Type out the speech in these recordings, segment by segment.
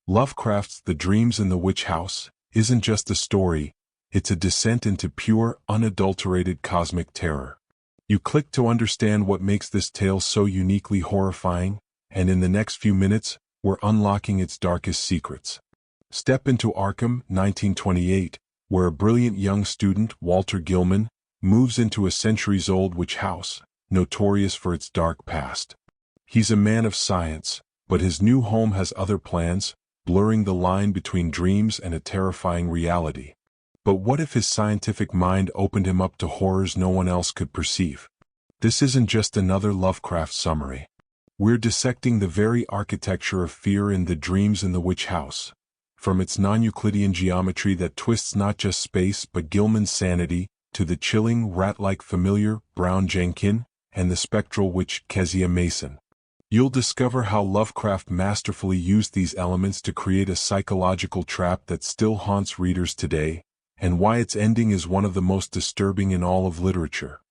Lovecraft's The Dreams in the Witch House isn't just a story, it's a descent into pure, unadulterated cosmic terror. You click to understand what makes this tale so uniquely horrifying, and in the next few minutes, we're unlocking its darkest secrets. Step into Arkham, 1928, where a brilliant young student, Walter Gilman, moves into a centuries-old witch house, notorious for its dark past. He's a man of science, but his new home has other plans, blurring the line between dreams and a terrifying reality. But what if his scientific mind opened him up to horrors no one else could perceive? This isn't just another Lovecraft summary. We're dissecting the very architecture of fear in The Dreams in the Witch House. From its non-Euclidean geometry that twists not just space but Gilman's sanity, to the chilling, rat-like familiar, brown Jenkin, and the spectral witch Kezia Mason. You'll discover how Lovecraft masterfully used these elements to create a psychological trap that still haunts readers today, and why its ending is one of the most disturbing in all of literature.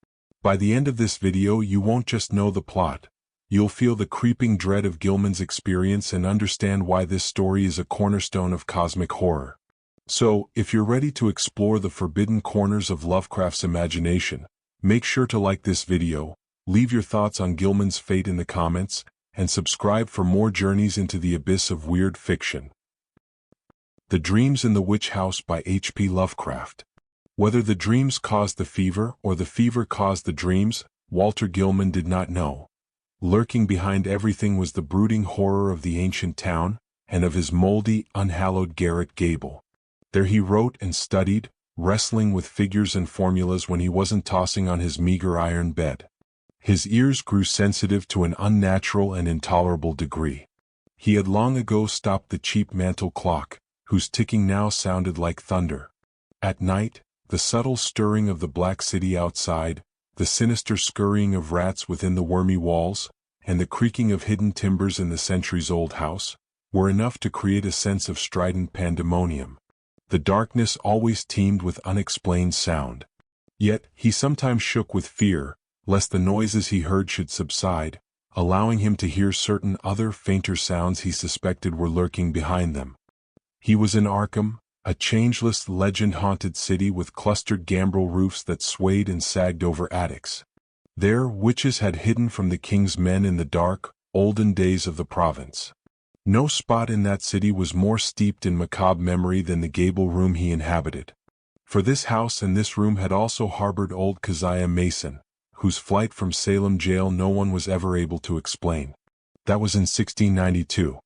By the end of this video, you won't just know the plot. You'll feel the creeping dread of Gilman's experience and understand why this story is a cornerstone of cosmic horror. So, if you're ready to explore the forbidden corners of Lovecraft's imagination, make sure to like this video, leave your thoughts on Gilman's fate in the comments, and subscribe for more journeys into the abyss of weird fiction. The Dreams in the Witch House by H.P. Lovecraft. Whether the dreams caused the fever or the fever caused the dreams, Walter Gilman did not know. Lurking behind everything was the brooding horror of the ancient town, and of his moldy, unhallowed garret gable. There he wrote and studied, wrestling with figures and formulas when he wasn't tossing on his meager iron bed. His ears grew sensitive to an unnatural and intolerable degree. He had long ago stopped the cheap mantel clock, whose ticking now sounded like thunder. At night, the subtle stirring of the black city outside, the sinister scurrying of rats within the wormy walls, and the creaking of hidden timbers in the centuries-old house, were enough to create a sense of strident pandemonium. The darkness always teemed with unexplained sound. Yet, he sometimes shook with fear, lest the noises he heard should subside, allowing him to hear certain other fainter sounds he suspected were lurking behind them. He was in Arkham, a changeless, legend-haunted city with clustered gambrel roofs that swayed and sagged over attics. There, witches had hidden from the king's men in the dark, olden days of the province. No spot in that city was more steeped in macabre memory than the gable room he inhabited. For this house and this room had also harbored old Kezia Mason, whose flight from Salem jail no one was ever able to explain. That was in 1692.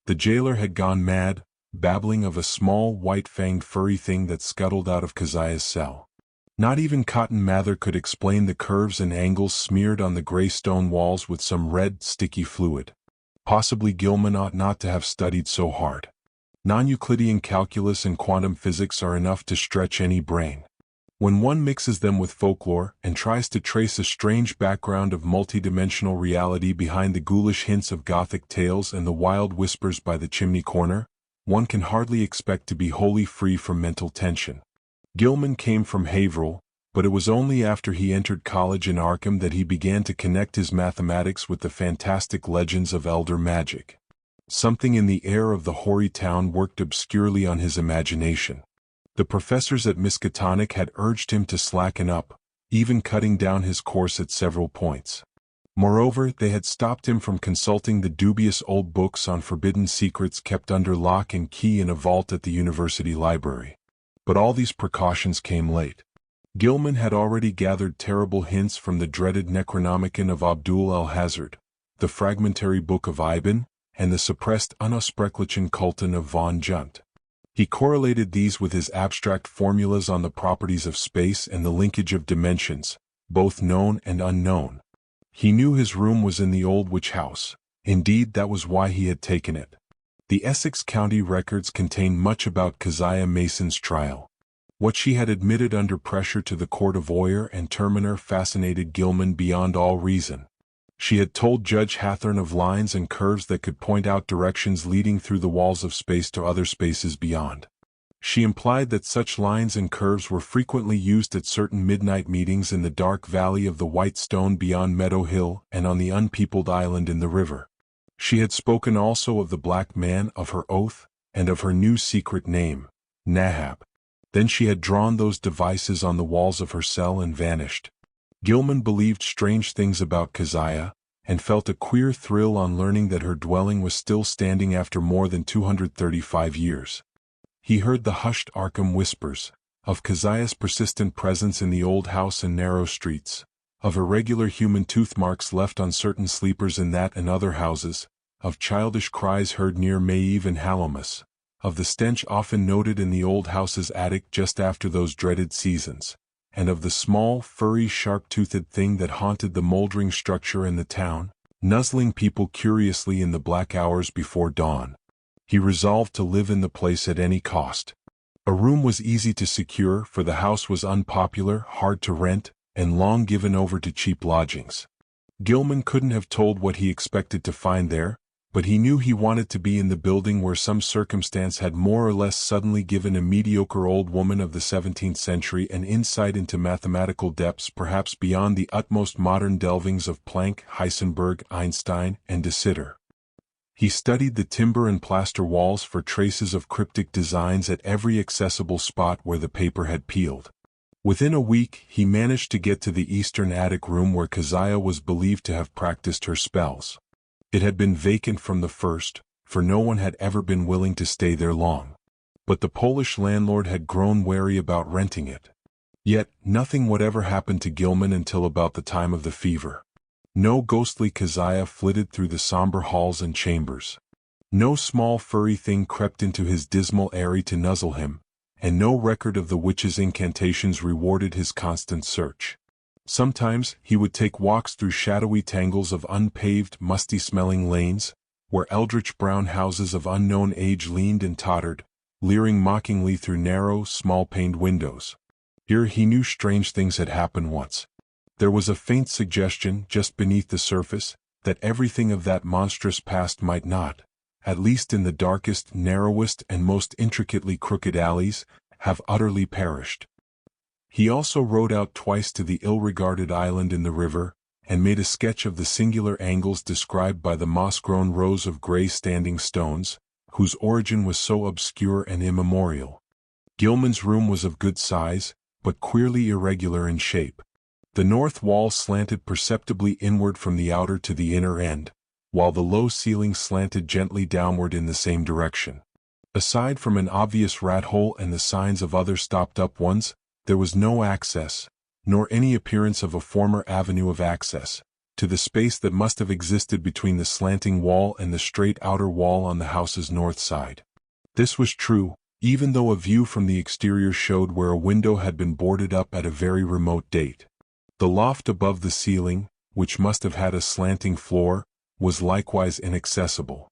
The jailer had gone mad, babbling of a small, white-fanged furry thing that scuttled out of Kezia's cell. Not even Cotton Mather could explain the curves and angles smeared on the gray stone walls with some red, sticky fluid. Possibly Gilman ought not to have studied so hard. Non-Euclidean calculus and quantum physics are enough to stretch any brain. When one mixes them with folklore and tries to trace a strange background of multidimensional reality behind the ghoulish hints of Gothic tales and the wild whispers by the chimney corner, one can hardly expect to be wholly free from mental tension. Gilman came from Haverhill, but it was only after he entered college in Arkham that he began to connect his mathematics with the fantastic legends of elder magic. Something in the air of the hoary town worked obscurely on his imagination. The professors at Miskatonic had urged him to slacken up, even cutting down his course at several points. Moreover, they had stopped him from consulting the dubious old books on forbidden secrets kept under lock and key in a vault at the university library. But all these precautions came late. Gilman had already gathered terrible hints from the dreaded Necronomicon of Abdul al-Hazard, the fragmentary Book of Ibn, and the suppressed Unaussprechlichen Kulten of von Junt. He correlated these with his abstract formulas on the properties of space and the linkage of dimensions, both known and unknown. He knew his room was in the old witch house. Indeed, that was why he had taken it. The Essex County records contain much about Kezia Mason's trial. What she had admitted under pressure to the court of Oyer and Terminer fascinated Gilman beyond all reason. She had told Judge Hathorne of lines and curves that could point out directions leading through the walls of space to other spaces beyond. She implied that such lines and curves were frequently used at certain midnight meetings in the dark valley of the White Stone beyond Meadow Hill and on the unpeopled island in the river. She had spoken also of the black man of her oath, and of her new secret name, Nahab. Then she had drawn those devices on the walls of her cell and vanished. Gilman believed strange things about Kezia, and felt a queer thrill on learning that her dwelling was still standing after more than 235 years. He heard the hushed Arkham whispers, of Kezia's persistent presence in the old house and narrow streets, of irregular human tooth marks left on certain sleepers in that and other houses, of childish cries heard near Maeve and Hallowmas, of the stench often noted in the old house's attic just after those dreaded seasons, and of the small, furry, sharp-toothed thing that haunted the moldering structure in the town, nuzzling people curiously in the black hours before dawn. He resolved to live in the place at any cost. A room was easy to secure, for the house was unpopular, hard to rent, and long given over to cheap lodgings. Gilman couldn't have told what he expected to find there, but he knew he wanted to be in the building where some circumstance had more or less suddenly given a mediocre old woman of the 17th century an insight into mathematical depths perhaps beyond the utmost modern delvings of Planck, Heisenberg, Einstein, and de Sitter. He studied the timber and plaster walls for traces of cryptic designs at every accessible spot where the paper had peeled. Within a week, he managed to get to the eastern attic room where Kezia was believed to have practiced her spells. It had been vacant from the first, for no one had ever been willing to stay there long. But the Polish landlord had grown wary about renting it. Yet, nothing whatever happened to Gilman until about the time of the fever. No ghostly Kezia flitted through the somber halls and chambers. No small furry thing crept into his dismal eyrie to nuzzle him, and no record of the witch's incantations rewarded his constant search. Sometimes he would take walks through shadowy tangles of unpaved, musty-smelling lanes, where eldritch brown houses of unknown age leaned and tottered, leering mockingly through narrow, small-paned windows. Here he knew strange things had happened once. There was a faint suggestion, just beneath the surface, that everything of that monstrous past might not, at least in the darkest, narrowest, and most intricately crooked alleys, have utterly perished. He also rode out twice to the ill-regarded island in the river, and made a sketch of the singular angles described by the moss-grown rows of gray standing stones, whose origin was so obscure and immemorial. Gilman's room was of good size, but queerly irregular in shape. The north wall slanted perceptibly inward from the outer to the inner end, while the low ceiling slanted gently downward in the same direction. Aside from an obvious rat hole and the signs of other stopped-up ones, there was no access, nor any appearance of a former avenue of access, to the space that must have existed between the slanting wall and the straight outer wall on the house's north side. This was true, even though a view from the exterior showed where a window had been boarded up at a very remote date. The loft above the ceiling, which must have had a slanting floor, was likewise inaccessible.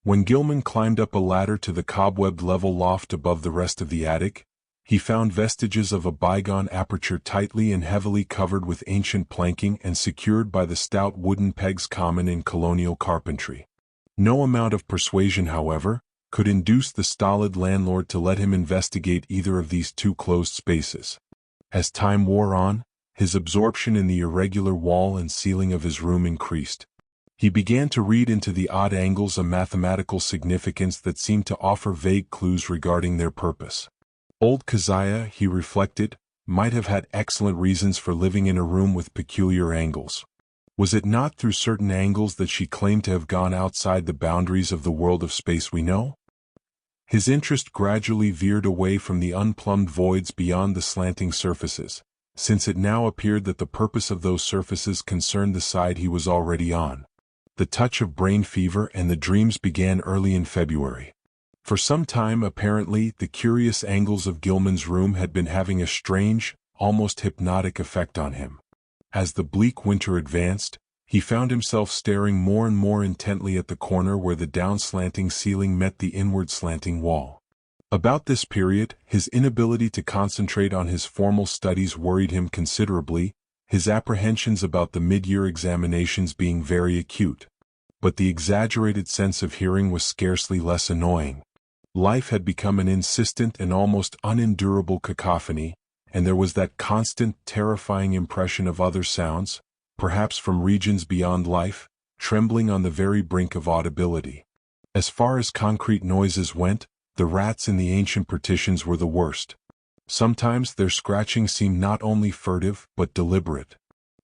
When Gilman climbed up a ladder to the cobwebbed level loft above the rest of the attic, he found vestiges of a bygone aperture tightly and heavily covered with ancient planking and secured by the stout wooden pegs common in colonial carpentry. No amount of persuasion, however, could induce the stolid landlord to let him investigate either of these two closed spaces. As time wore on, his absorption in the irregular wall and ceiling of his room increased. He began to read into the odd angles a mathematical significance that seemed to offer vague clues regarding their purpose. Old Kezia, he reflected, might have had excellent reasons for living in a room with peculiar angles. Was it not through certain angles that she claimed to have gone outside the boundaries of the world of space we know? His interest gradually veered away from the unplumbed voids beyond the slanting surfaces, since it now appeared that the purpose of those surfaces concerned the side he was already on. The touch of brain fever and the dreams began early in February. For some time, apparently, the curious angles of Gilman's room had been having a strange, almost hypnotic effect on him. As the bleak winter advanced, he found himself staring more and more intently at the corner where the down-slanting ceiling met the inward slanting wall. About this period, his inability to concentrate on his formal studies worried him considerably, his apprehensions about the mid-year examinations being very acute. But the exaggerated sense of hearing was scarcely less annoying. Life had become an insistent and almost unendurable cacophony, and there was that constant, terrifying impression of other sounds, perhaps from regions beyond life, trembling on the very brink of audibility. As far as concrete noises went, The rats in the ancient partitions were the worst. Sometimes their scratching seemed not only furtive but deliberate.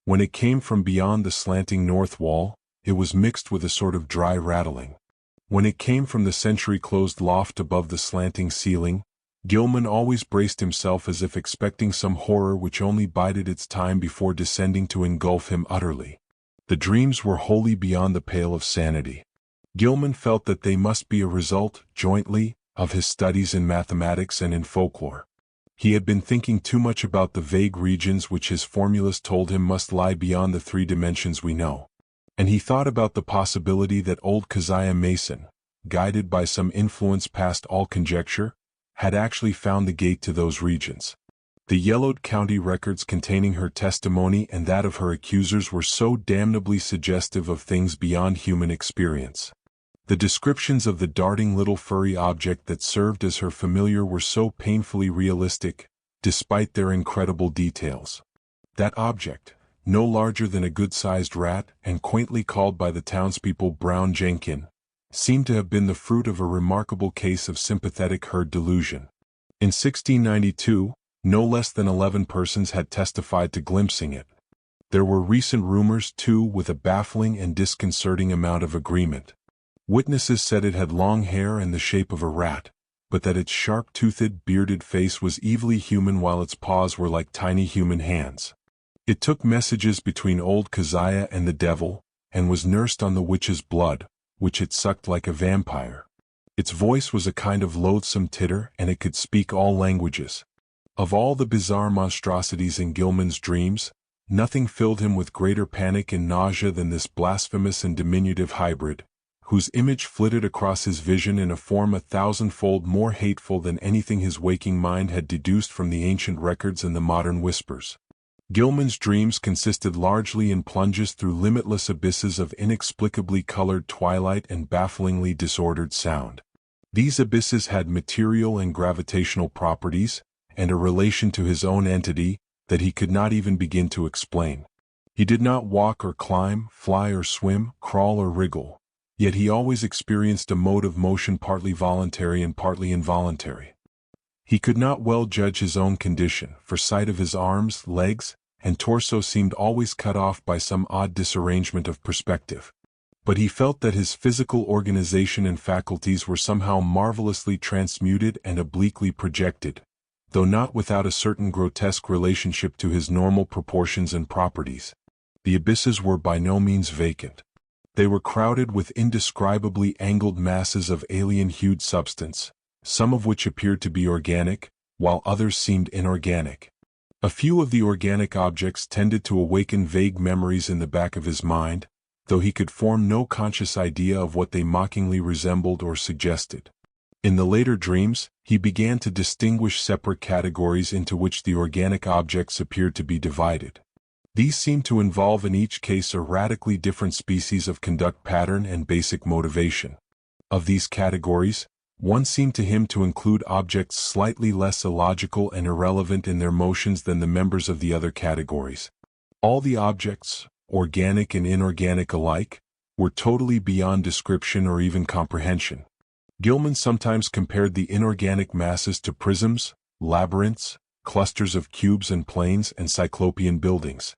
When it came from beyond the slanting north wall, it was mixed with a sort of dry rattling. When it came from the century-closed loft above the slanting ceiling, Gilman always braced himself as if expecting some horror which only bided its time before descending to engulf him utterly. The dreams were wholly beyond the pale of sanity. Gilman felt that they must be a result, jointly, of his studies in mathematics and in folklore. He had been thinking too much about the vague regions which his formulas told him must lie beyond the 3 dimensions we know. And he thought about the possibility that old Kezia Mason, guided by some influence past all conjecture, had actually found the gate to those regions. The yellowed county records containing her testimony and that of her accusers were so damnably suggestive of things beyond human experience. The descriptions of the darting little furry object that served as her familiar were so painfully realistic, despite their incredible details. That object, no larger than a good-sized rat and quaintly called by the townspeople brown Jenkin, seemed to have been the fruit of a remarkable case of sympathetic herd delusion. In 1692, no less than 11 persons had testified to glimpsing it. There were recent rumors, too, with a baffling and disconcerting amount of agreement. Witnesses said it had long hair and the shape of a rat, but that its sharp-toothed, bearded face was evilly human while its paws were like tiny human hands. It took messages between old Kezia and the devil, and was nursed on the witch's blood, which it sucked like a vampire. Its voice was a kind of loathsome titter, and it could speak all languages. Of all the bizarre monstrosities in Gilman's dreams, nothing filled him with greater panic and nausea than this blasphemous and diminutive hybrid, whose image flitted across his vision in a form 1,000-fold more hateful than anything his waking mind had deduced from the ancient records and the modern whispers. Gilman's dreams consisted largely in plunges through limitless abysses of inexplicably colored twilight and bafflingly disordered sound. These abysses had material and gravitational properties, and a relation to his own entity, that he could not even begin to explain. He did not walk or climb, fly or swim, crawl or wriggle, yet he always experienced a mode of motion partly voluntary and partly involuntary. He could not well judge his own condition, for sight of his arms, legs, and torso seemed always cut off by some odd disarrangement of perspective. But he felt that his physical organization and faculties were somehow marvelously transmuted and obliquely projected, though not without a certain grotesque relationship to his normal proportions and properties. The abysses were by no means vacant. They were crowded with indescribably angled masses of alien-hued substance, some of which appeared to be organic, while others seemed inorganic. A few of the organic objects tended to awaken vague memories in the back of his mind, though he could form no conscious idea of what they mockingly resembled or suggested. In the later dreams, he began to distinguish separate categories into which the organic objects appeared to be divided. These seemed to involve in each case a radically different species of conduct pattern and basic motivation. Of these categories, one seemed to him to include objects slightly less illogical and irrelevant in their motions than the members of the other categories. All the objects, organic and inorganic alike, were totally beyond description or even comprehension. Gilman sometimes compared the inorganic masses to prisms, labyrinths, clusters of cubes and planes and cyclopean buildings.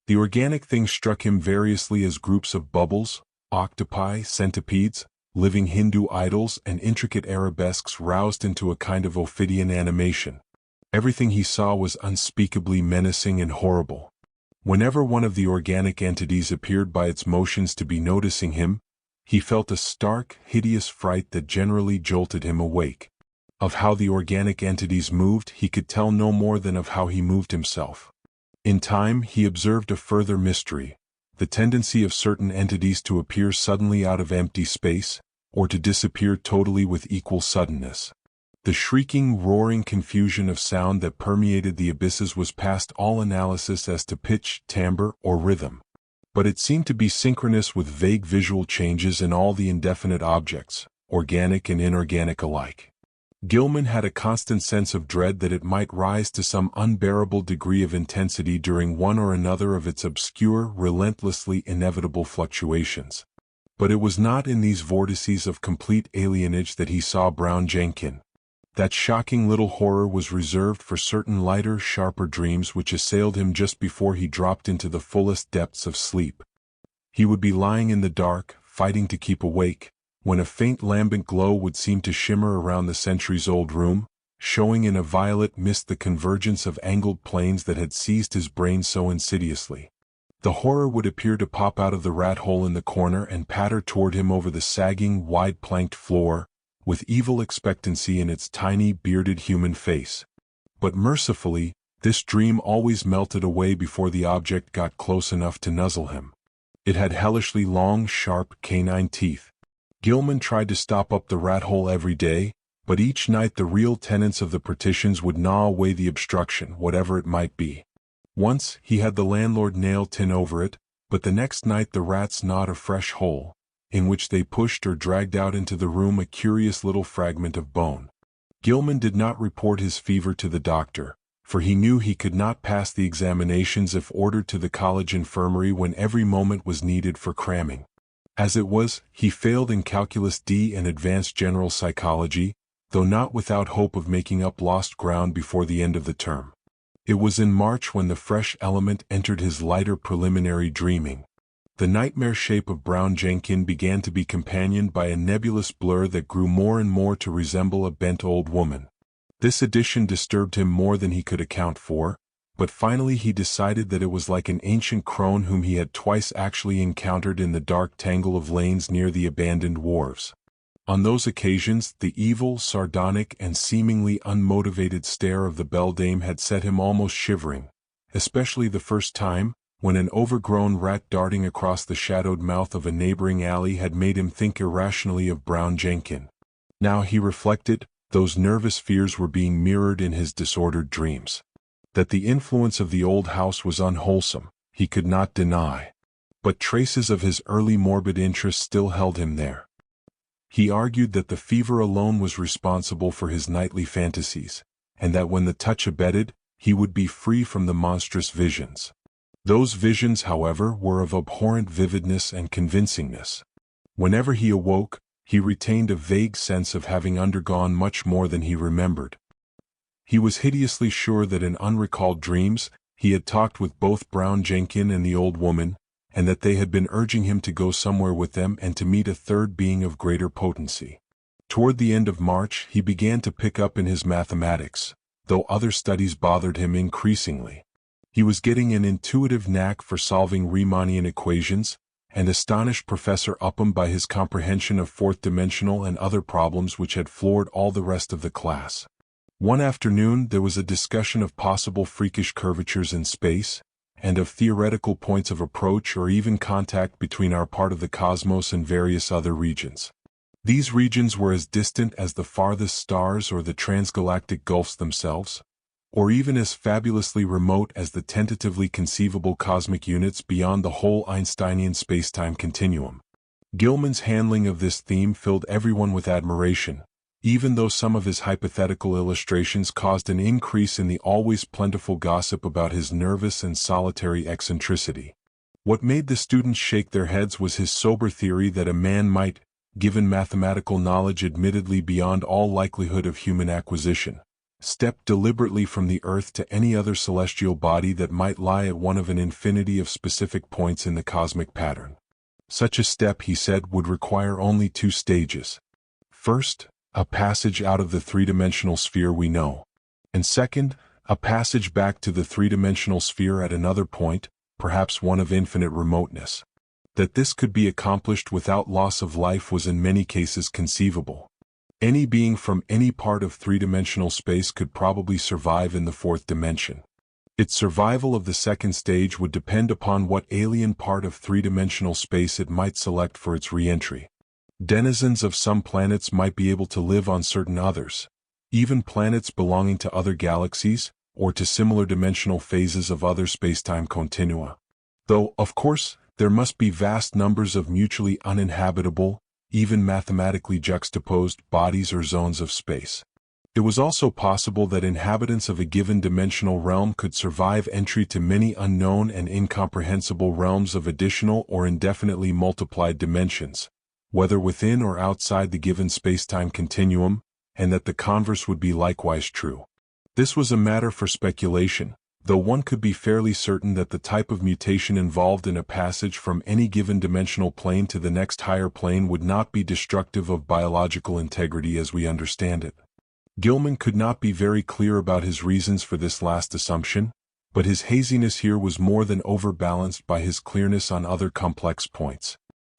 The organic things struck him variously as groups of bubbles, octopi, centipedes, living Hindu idols and intricate arabesques roused into a kind of Ophidian animation. Everything he saw was unspeakably menacing and horrible. Whenever one of the organic entities appeared by its motions to be noticing him, he felt a stark, hideous fright that generally jolted him awake. Of how the organic entities moved he could tell no more than of how he moved himself. In time he observed a further mystery, the tendency of certain entities to appear suddenly out of empty space, or to disappear totally with equal suddenness. The shrieking, roaring confusion of sound that permeated the abysses was past all analysis as to pitch, timbre, or rhythm. But it seemed to be synchronous with vague visual changes in all the indefinite objects, organic and inorganic alike. Gilman had a constant sense of dread that it might rise to some unbearable degree of intensity during one or another of its obscure, relentlessly inevitable fluctuations. But it was not in these vortices of complete alienage that he saw brown Jenkin. That shocking little horror was reserved for certain lighter, sharper dreams which assailed him just before he dropped into the fullest depths of sleep. He would be lying in the dark, fighting to keep awake, when a faint lambent glow would seem to shimmer around the centuries-old room, showing in a violet mist the convergence of angled planes that had seized his brain so insidiously. The horror would appear to pop out of the rat hole in the corner and patter toward him over the sagging, wide-planked floor, with evil expectancy in its tiny, bearded human face. But mercifully, this dream always melted away before the object got close enough to nuzzle him. It had hellishly long, sharp, canine teeth. Gilman tried to stop up the rat hole every day, but each night the real tenants of the partitions would gnaw away the obstruction, whatever it might be. Once, he had the landlord nail tin over it, but the next night the rats gnawed a fresh hole, in which they pushed or dragged out into the room a curious little fragment of bone. Gilman did not report his fever to the doctor, for he knew he could not pass the examinations if ordered to the college infirmary when every moment was needed for cramming. As it was, he failed in Calculus D and Advanced General Psychology, though not without hope of making up lost ground before the end of the term. It was in March when the fresh element entered his lighter preliminary dreaming. The nightmare shape of brown Jenkin began to be companioned by a nebulous blur that grew more and more to resemble a bent old woman. This addition disturbed him more than he could account for, but finally he decided that it was like an ancient crone whom he had twice actually encountered in the dark tangle of lanes near the abandoned wharves. On those occasions, the evil, sardonic, and seemingly unmotivated stare of the beldame had set him almost shivering, especially the first time, when an overgrown rat darting across the shadowed mouth of a neighboring alley had made him think irrationally of brown Jenkin. Now he reflected, those nervous fears were being mirrored in his disordered dreams. That the influence of the old house was unwholesome, he could not deny. But traces of his early morbid interest still held him there. He argued that the fever alone was responsible for his nightly fantasies, and that when the touch abated, he would be free from the monstrous visions. Those visions, however, were of abhorrent vividness and convincingness. Whenever he awoke, he retained a vague sense of having undergone much more than he remembered. He was hideously sure that in unrecalled dreams, he had talked with both brown Jenkin and the old woman, and that they had been urging him to go somewhere with them and to meet a third being of greater potency. Toward the end of March, he began to pick up in his mathematics, though other studies bothered him increasingly. He was getting an intuitive knack for solving Riemannian equations, and astonished Professor Upham by his comprehension of fourth-dimensional and other problems which had floored all the rest of the class. One afternoon there was a discussion of possible freakish curvatures in space, and of theoretical points of approach or even contact between our part of the cosmos and various other regions. These regions were as distant as the farthest stars or the transgalactic gulfs themselves, or even as fabulously remote as the tentatively conceivable cosmic units beyond the whole Einsteinian spacetime continuum. Gilman's handling of this theme filled everyone with admiration, even though some of his hypothetical illustrations caused an increase in the always plentiful gossip about his nervous and solitary eccentricity. What made the students shake their heads was his sober theory that a man might, given mathematical knowledge admittedly beyond all likelihood of human acquisition, step deliberately from the earth to any other celestial body that might lie at one of an infinity of specific points in the cosmic pattern. Such a step, he said, would require only two stages. First, a passage out of the three-dimensional sphere we know, and second, a passage back to the three-dimensional sphere at another point, perhaps one of infinite remoteness. That this could be accomplished without loss of life was in many cases conceivable. Any being from any part of three-dimensional space could probably survive in the fourth dimension. Its survival of the second stage would depend upon what alien part of three-dimensional space it might select for its re-entry. Denizens of some planets might be able to live on certain others, even planets belonging to other galaxies, or to similar dimensional phases of other spacetime continua. Though, of course, there must be vast numbers of mutually uninhabitable, even mathematically juxtaposed bodies or zones of space. It was also possible that inhabitants of a given dimensional realm could survive entry to many unknown and incomprehensible realms of additional or indefinitely multiplied dimensions, whether within or outside the given spacetime continuum, and that the converse would be likewise true. This was a matter for speculation, though one could be fairly certain that the type of mutation involved in a passage from any given dimensional plane to the next higher plane would not be destructive of biological integrity as we understand it. Gilman could not be very clear about his reasons for this last assumption, but his haziness here was more than overbalanced by his clearness on other complex points.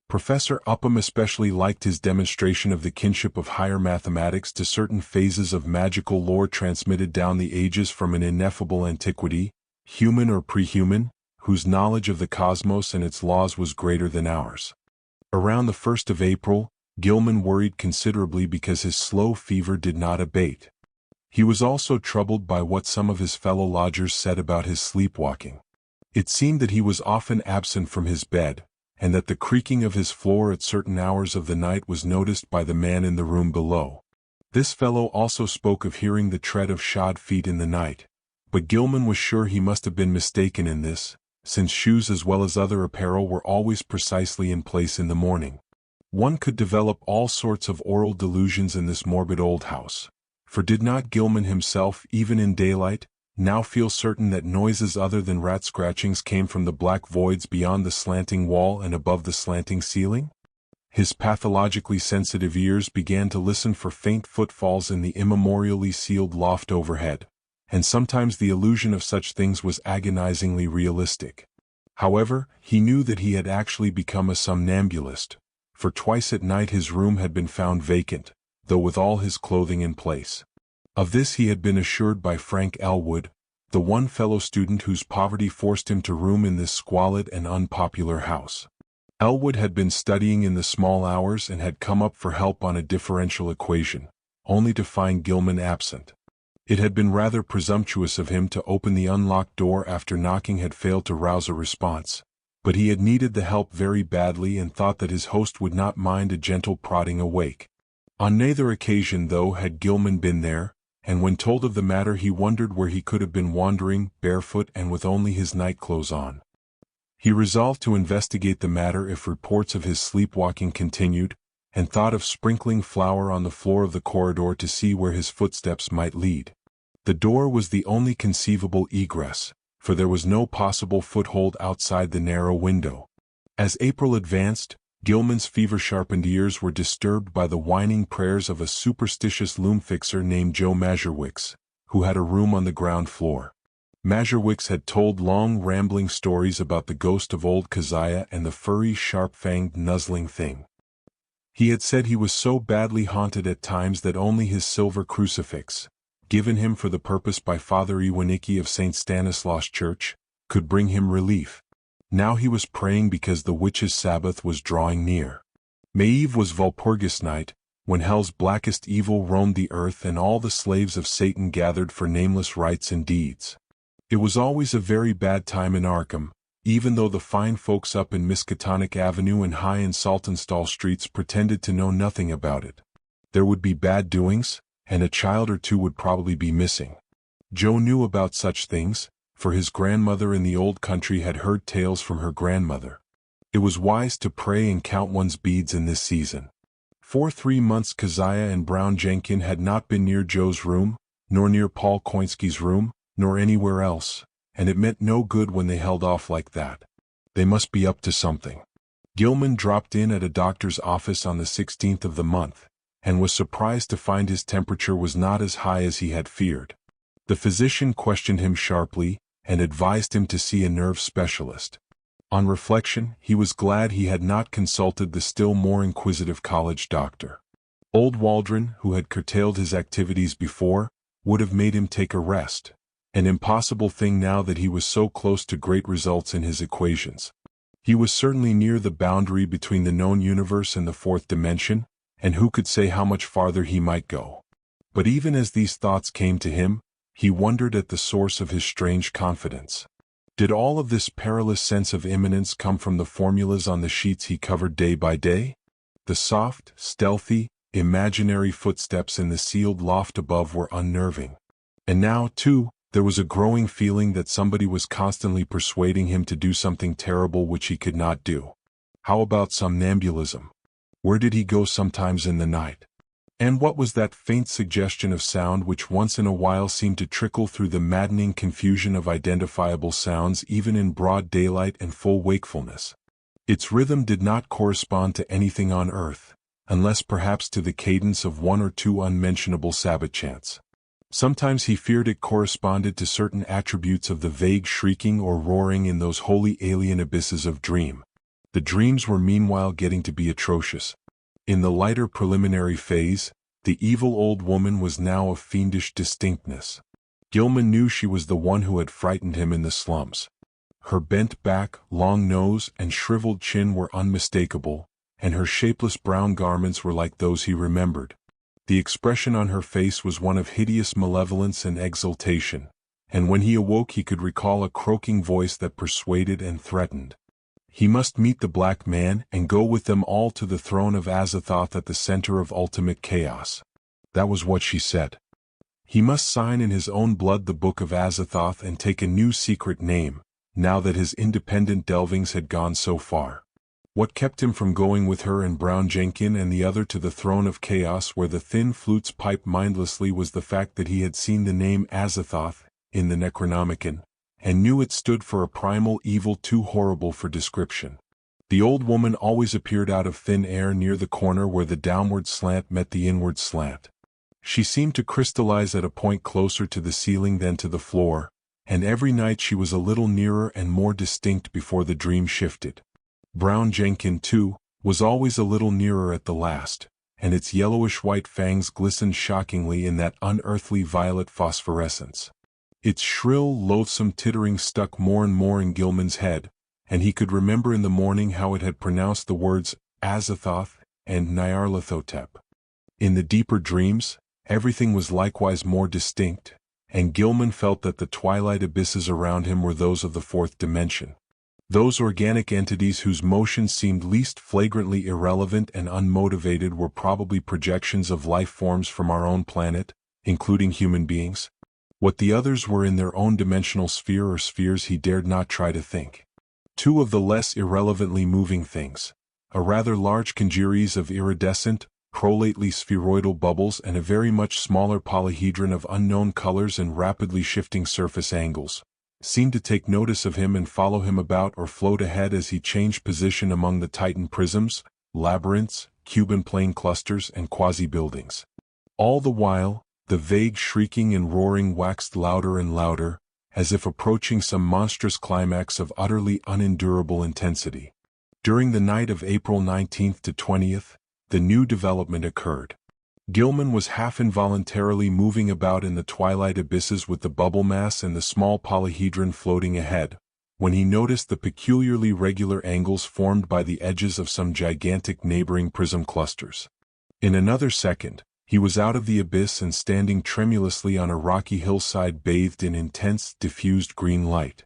Professor Upham especially liked his demonstration of the kinship of higher mathematics to certain phases of magical lore transmitted down the ages from an ineffable antiquity, human or pre-human, whose knowledge of the cosmos and its laws was greater than ours. Around the 1st of April, Gilman worried considerably because his slow fever did not abate. He was also troubled by what some of his fellow lodgers said about his sleepwalking. It seemed that he was often absent from his bed, and that the creaking of his floor at certain hours of the night was noticed by the man in the room below. This fellow also spoke of hearing the tread of shod feet in the night, but Gilman was sure he must have been mistaken in this, since shoes as well as other apparel were always precisely in place in the morning. One could develop all sorts of oral delusions in this morbid old house, for did not Gilman himself, even in daylight, now feel certain that noises other than rat scratchings came from the black voids beyond the slanting wall and above the slanting ceiling? His pathologically sensitive ears began to listen for faint footfalls in the immemorially sealed loft overhead, and sometimes the illusion of such things was agonizingly realistic. However, he knew that he had actually become a somnambulist, for twice at night his room had been found vacant, though with all his clothing in place. Of this he had been assured by Frank Elwood, the one fellow student whose poverty forced him to room in this squalid and unpopular house. Elwood had been studying in the small hours and had come up for help on a differential equation, only to find Gilman absent. It had been rather presumptuous of him to open the unlocked door after knocking had failed to rouse a response, but he had needed the help very badly and thought that his host would not mind a gentle prodding awake. On neither occasion, though, had Gilman been there, and when told of the matter he wondered where he could have been wandering, barefoot and with only his nightclothes on. He resolved to investigate the matter if reports of his sleepwalking continued, and thought of sprinkling flour on the floor of the corridor to see where his footsteps might lead. The door was the only conceivable egress, for there was no possible foothold outside the narrow window. As April advanced, Gilman's fever-sharpened ears were disturbed by the whining prayers of a superstitious loom-fixer named Joe Mazurewicz, who had a room on the ground floor. Mazurewicz had told long rambling stories about the ghost of old Kezia and the furry, sharp-fanged, nuzzling thing. He had said he was so badly haunted at times that only his silver crucifix, given him for the purpose by Father Iwanicki of St. Stanislaus Church, could bring him relief. Now he was praying because the witches' Sabbath was drawing near. May Eve was Walpurgis night, when hell's blackest evil roamed the earth and all the slaves of Satan gathered for nameless rites and deeds. It was always a very bad time in Arkham, even though the fine folks up in Miskatonic Avenue and High and Saltonstall streets pretended to know nothing about it. There would be bad doings, and a child or two would probably be missing. Joe knew about such things, for his grandmother in the old country had heard tales from her grandmother. It was wise to pray and count one's beads in this season. For 3 months Kezia and Brown Jenkin had not been near Joe's room, nor near Paul Koinski's room, nor anywhere else, and it meant no good when they held off like that. They must be up to something. Gilman dropped in at a doctor's office on the 16th of the month, and was surprised to find his temperature was not as high as he had feared. The physician questioned him sharply, and advised him to see a nerve specialist. On reflection, he was glad he had not consulted the still more inquisitive college doctor. Old Waldron, who had curtailed his activities before, would have made him take a rest, an impossible thing now that he was so close to great results in his equations. He was certainly near the boundary between the known universe and the fourth dimension, and who could say how much farther he might go. But even as these thoughts came to him, he wondered at the source of his strange confidence. Did all of this perilous sense of imminence come from the formulas on the sheets he covered day by day? The soft, stealthy, imaginary footsteps in the sealed loft above were unnerving. And now, too, there was a growing feeling that somebody was constantly persuading him to do something terrible which he could not do. How about somnambulism? Where did he go sometimes in the night? And what was that faint suggestion of sound which once in a while seemed to trickle through the maddening confusion of identifiable sounds even in broad daylight and full wakefulness? Its rhythm did not correspond to anything on earth, unless perhaps to the cadence of one or two unmentionable Sabbath chants. Sometimes he feared it corresponded to certain attributes of the vague shrieking or roaring in those wholly alien abysses of dream. The dreams were meanwhile getting to be atrocious. In the lighter preliminary phase, the evil old woman was now of fiendish distinctness. Gilman knew she was the one who had frightened him in the slums. Her bent back, long nose, and shriveled chin were unmistakable, and her shapeless brown garments were like those he remembered. The expression on her face was one of hideous malevolence and exultation, and when he awoke he could recall a croaking voice that persuaded and threatened. He must meet the black man and go with them all to the throne of Azathoth at the center of ultimate chaos. That was what she said. He must sign in his own blood the Book of Azathoth and take a new secret name, now that his independent delvings had gone so far. What kept him from going with her and Brown Jenkin and the other to the throne of chaos where the thin flutes piped mindlessly was the fact that he had seen the name Azathoth in the Necronomicon, and knew it stood for a primal evil too horrible for description. The old woman always appeared out of thin air near the corner where the downward slant met the inward slant. She seemed to crystallize at a point closer to the ceiling than to the floor, and every night she was a little nearer and more distinct before the dream shifted. Brown Jenkin, too, was always a little nearer at the last, and its yellowish-white fangs glistened shockingly in that unearthly violet phosphorescence. Its shrill, loathsome tittering stuck more and more in Gilman's head, and he could remember in the morning how it had pronounced the words Azathoth and Nyarlathotep. In the deeper dreams, everything was likewise more distinct, and Gilman felt that the twilight abysses around him were those of the fourth dimension. Those organic entities whose motions seemed least flagrantly irrelevant and unmotivated were probably projections of life forms from our own planet, including human beings. What the others were in their own dimensional sphere or spheres he dared not try to think. Two of the less irrelevantly moving things, a rather large congeries of iridescent, prolately spheroidal bubbles and a very much smaller polyhedron of unknown colors and rapidly shifting surface angles, seemed to take notice of him and follow him about or float ahead as he changed position among the Titan prisms, labyrinths, Cuban plane clusters, and quasi-buildings. All the while, the vague shrieking and roaring waxed louder and louder, as if approaching some monstrous climax of utterly unendurable intensity. During the night of April 19th to 20th, the new development occurred. Gilman was half involuntarily moving about in the twilight abysses with the bubble mass and the small polyhedron floating ahead, when he noticed the peculiarly regular angles formed by the edges of some gigantic neighboring prism clusters. In another second, he was out of the abyss and standing tremulously on a rocky hillside bathed in intense, diffused green light.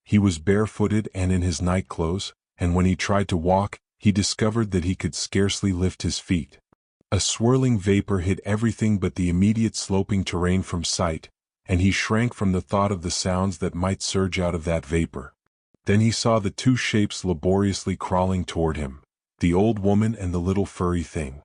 He was barefooted and in his nightclothes, and when he tried to walk, he discovered that he could scarcely lift his feet. A swirling vapor hid everything but the immediate sloping terrain from sight, and he shrank from the thought of the sounds that might surge out of that vapor. Then he saw the two shapes laboriously crawling toward him, the old woman and the little furry thing.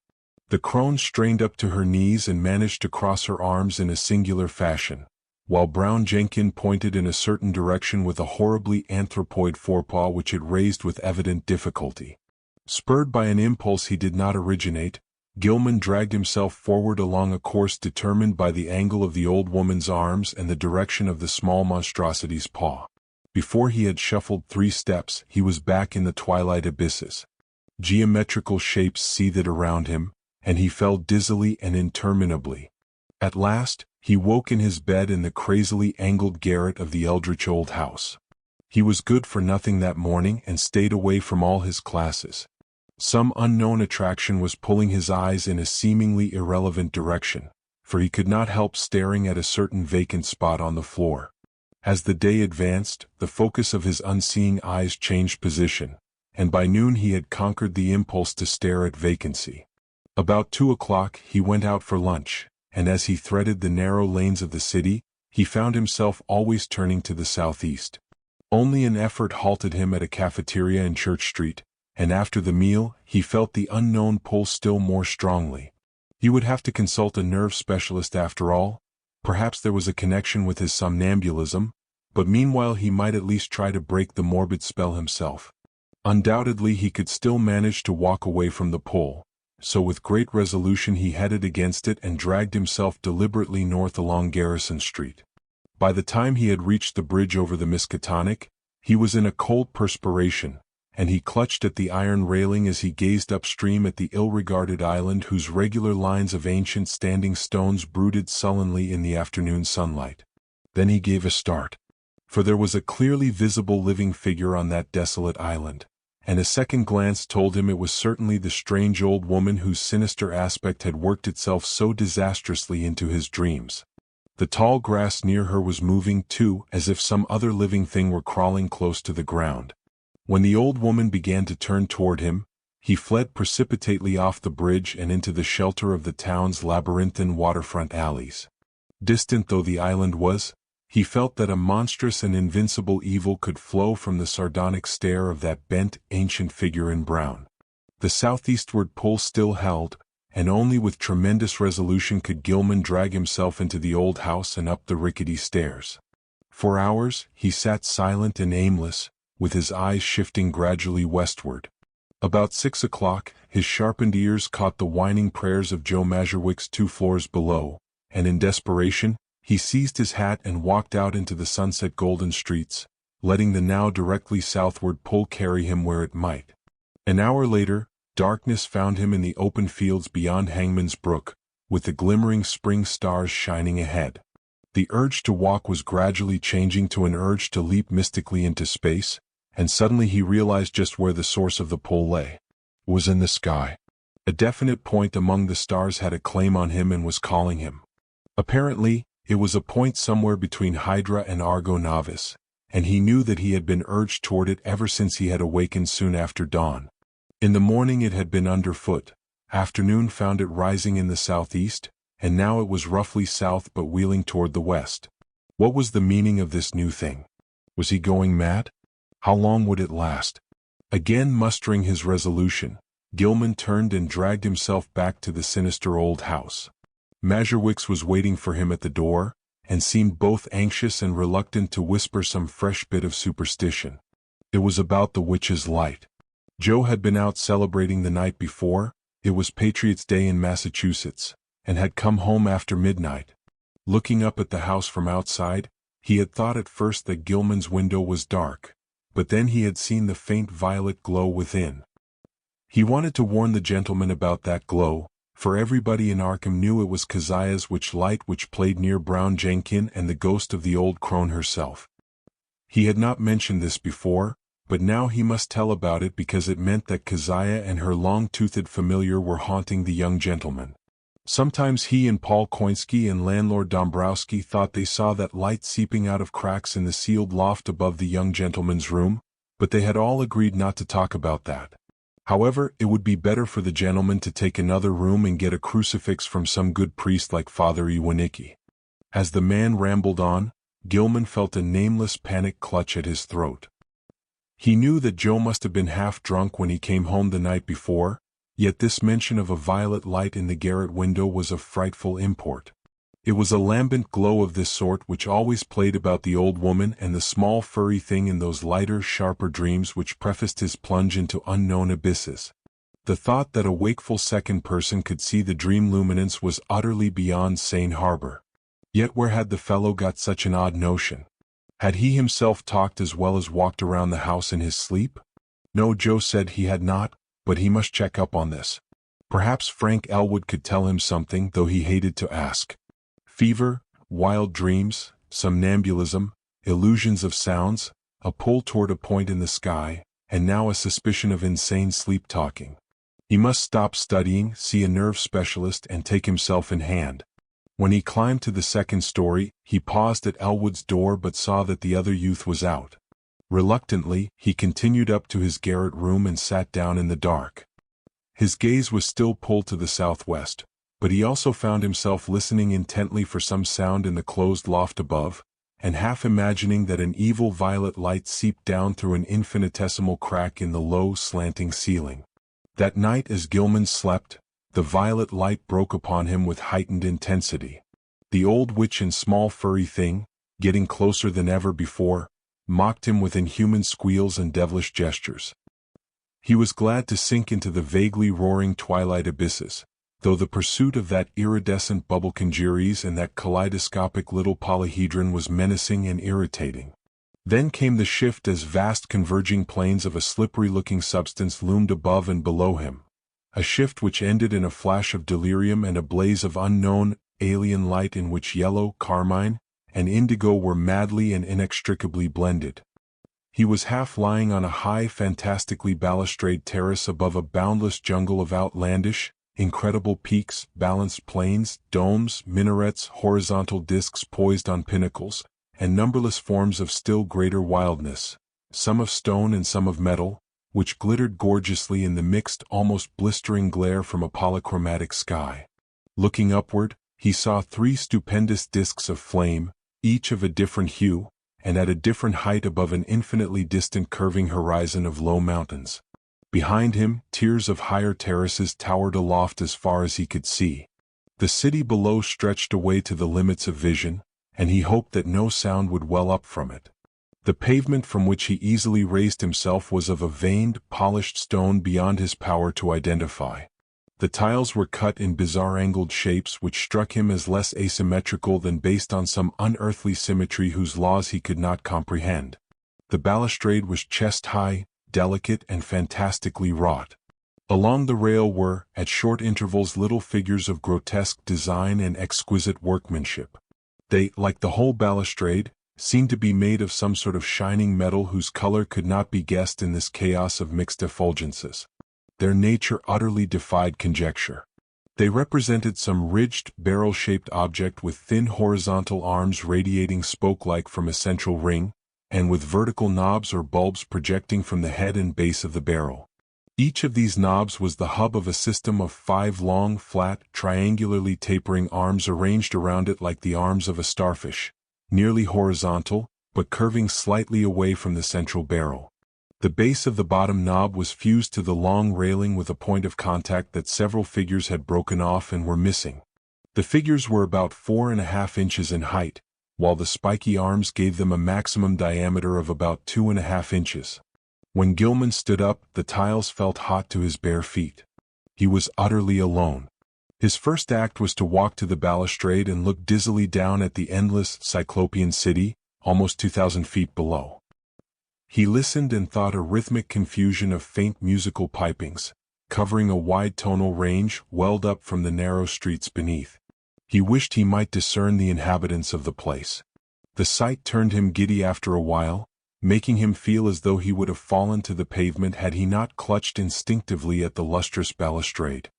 The crone strained up to her knees and managed to cross her arms in a singular fashion, while Brown Jenkin pointed in a certain direction with a horribly anthropoid forepaw which it raised with evident difficulty. Spurred by an impulse he did not originate, Gilman dragged himself forward along a course determined by the angle of the old woman's arms and the direction of the small monstrosity's paw. Before he had shuffled 3 steps, he was back in the twilight abysses. Geometrical shapes seethed around him, and he fell dizzily and interminably. At last, he woke in his bed in the crazily angled garret of the Eldritch old house. He was good for nothing that morning and stayed away from all his classes. Some unknown attraction was pulling his eyes in a seemingly irrelevant direction, for he could not help staring at a certain vacant spot on the floor. As the day advanced, the focus of his unseeing eyes changed position, and by noon he had conquered the impulse to stare at vacancy. About 2 o'clock he went out for lunch, and as he threaded the narrow lanes of the city, he found himself always turning to the southeast. Only an effort halted him at a cafeteria in Church Street, and after the meal he felt the unknown pull still more strongly. He would have to consult a nerve specialist after all. Perhaps there was a connection with his somnambulism, but meanwhile he might at least try to break the morbid spell himself. Undoubtedly he could still manage to walk away from the pole, so with great resolution he headed against it and dragged himself deliberately north along Garrison Street. By the time he had reached the bridge over the Miskatonic, he was in a cold perspiration, and he clutched at the iron railing as he gazed upstream at the ill-regarded island whose regular lines of ancient standing stones brooded sullenly in the afternoon sunlight. Then he gave a start, for there was a clearly visible living figure on that desolate island, and a second glance told him it was certainly the strange old woman whose sinister aspect had worked itself so disastrously into his dreams. The tall grass near her was moving too, as if some other living thing were crawling close to the ground. When the old woman began to turn toward him, he fled precipitately off the bridge and into the shelter of the town's labyrinthine waterfront alleys. Distant though the island was, he felt that a monstrous and invincible evil could flow from the sardonic stare of that bent, ancient figure in brown. The southeastward pull still held, and only with tremendous resolution could Gilman drag himself into the old house and up the rickety stairs. For hours, he sat silent and aimless, with his eyes shifting gradually westward. About 6 o'clock, his sharpened ears caught the whining prayers of Joe Mazurwick's 2 floors below, and in desperation, he seized his hat and walked out into the sunset golden streets, letting the now directly southward pull carry him where it might. An hour later, darkness found him in the open fields beyond Hangman's Brook, with the glimmering spring stars shining ahead. The urge to walk was gradually changing to an urge to leap mystically into space, and suddenly he realized just where the source of the pull lay. It was in the sky. A definite point among the stars had a claim on him and was calling him. Apparently, it was a point somewhere between Hydra and Argo Novis, and he knew that he had been urged toward it ever since he had awakened soon after dawn. In the morning it had been underfoot, afternoon found it rising in the southeast, and now it was roughly south but wheeling toward the west. What was the meaning of this new thing? Was he going mad? How long would it last? Again mustering his resolution, Gilman turned and dragged himself back to the sinister old house. Mazurwick's was waiting for him at the door, and seemed both anxious and reluctant to whisper some fresh bit of superstition. It was about the witch's light. Joe had been out celebrating the night before, it was Patriots' Day in Massachusetts, and had come home after midnight. Looking up at the house from outside, he had thought at first that Gilman's window was dark, but then he had seen the faint violet glow within. He wanted to warn the gentleman about that glow, for everybody in Arkham knew it was Kezia's witch light which played near Brown Jenkin and the ghost of the old crone herself. He had not mentioned this before, but now he must tell about it because it meant that Kezia and her long-toothed familiar were haunting the young gentleman. Sometimes he and Paul Koinski and landlord Dombrowski thought they saw that light seeping out of cracks in the sealed loft above the young gentleman's room, but they had all agreed not to talk about that. However, it would be better for the gentleman to take another room and get a crucifix from some good priest like Father Iwanicki. As the man rambled on, Gilman felt a nameless panic clutch at his throat. He knew that Joe must have been half drunk when he came home the night before, yet this mention of a violet light in the garret window was of frightful import. It was a lambent glow of this sort which always played about the old woman and the small furry thing in those lighter, sharper dreams which prefaced his plunge into unknown abysses. The thought that a wakeful second person could see the dream luminance was utterly beyond sane harbor. Yet where had the fellow got such an odd notion? Had he himself talked as well as walked around the house in his sleep? No, Joe said he had not, but he must check up on this. Perhaps Frank Elwood could tell him something, though he hated to ask. Fever, wild dreams, somnambulism, illusions of sounds, a pull toward a point in the sky, and now a suspicion of insane sleep-talking. He must stop studying, see a nerve specialist, and take himself in hand. When he climbed to the second story, he paused at Elwood's door but saw that the other youth was out. Reluctantly, he continued up to his garret room and sat down in the dark. His gaze was still pulled to the southwest, but he also found himself listening intently for some sound in the closed loft above, and half imagining that an evil violet light seeped down through an infinitesimal crack in the low, slanting ceiling. That night as Gilman slept, The violet light broke upon him with heightened intensity. The old witch and small furry thing, getting closer than ever before, mocked him with inhuman squeals and devilish gestures. He was glad to sink into the vaguely roaring twilight abysses, though the pursuit of that iridescent bubble congeries and that kaleidoscopic little polyhedron was menacing and irritating. Then came the shift as vast converging planes of a slippery-looking substance loomed above and below him, a shift which ended in a flash of delirium and a blaze of unknown, alien light in which yellow, carmine, and indigo were madly and inextricably blended. He was half lying on a high, fantastically balustrade terrace above a boundless jungle of outlandish, incredible peaks, balanced plains, domes, minarets, horizontal discs poised on pinnacles, and numberless forms of still greater wildness, some of stone and some of metal, which glittered gorgeously in the mixed, almost blistering glare from a polychromatic sky. Looking upward, he saw 3 stupendous discs of flame, each of a different hue, and at a different height above an infinitely distant curving horizon of low mountains. Behind him, tiers of higher terraces towered aloft as far as he could see. The city below stretched away to the limits of vision, and he hoped that no sound would well up from it. The pavement from which he easily raised himself was of a veined, polished stone beyond his power to identify. The tiles were cut in bizarre angled shapes which struck him as less asymmetrical than based on some unearthly symmetry whose laws he could not comprehend. The balustrade was chest-high, delicate and fantastically wrought. Along the rail were, at short intervals, little figures of grotesque design and exquisite workmanship. They, like the whole balustrade, seemed to be made of some sort of shining metal whose color could not be guessed in this chaos of mixed effulgences. Their nature utterly defied conjecture. They represented some ridged, barrel-shaped object with thin horizontal arms radiating spoke-like from a central ring, and with vertical knobs or bulbs projecting from the head and base of the barrel. Each of these knobs was the hub of a system of 5 long, flat, triangularly tapering arms arranged around it like the arms of a starfish, nearly horizontal, but curving slightly away from the central barrel. The base of the bottom knob was fused to the long railing with a point of contact that several figures had broken off and were missing. The figures were about 4.5 inches in height, while the spiky arms gave them a maximum diameter of about 2.5 inches. When Gilman stood up, the tiles felt hot to his bare feet. He was utterly alone. His first act was to walk to the balustrade and look dizzily down at the endless, cyclopean city, almost 2,000 feet below. He listened and thought a rhythmic confusion of faint musical pipings, covering a wide tonal range, welled up from the narrow streets beneath. He wished he might discern the inhabitants of the place. The sight turned him giddy after a while, making him feel as though he would have fallen to the pavement had he not clutched instinctively at the lustrous balustrade.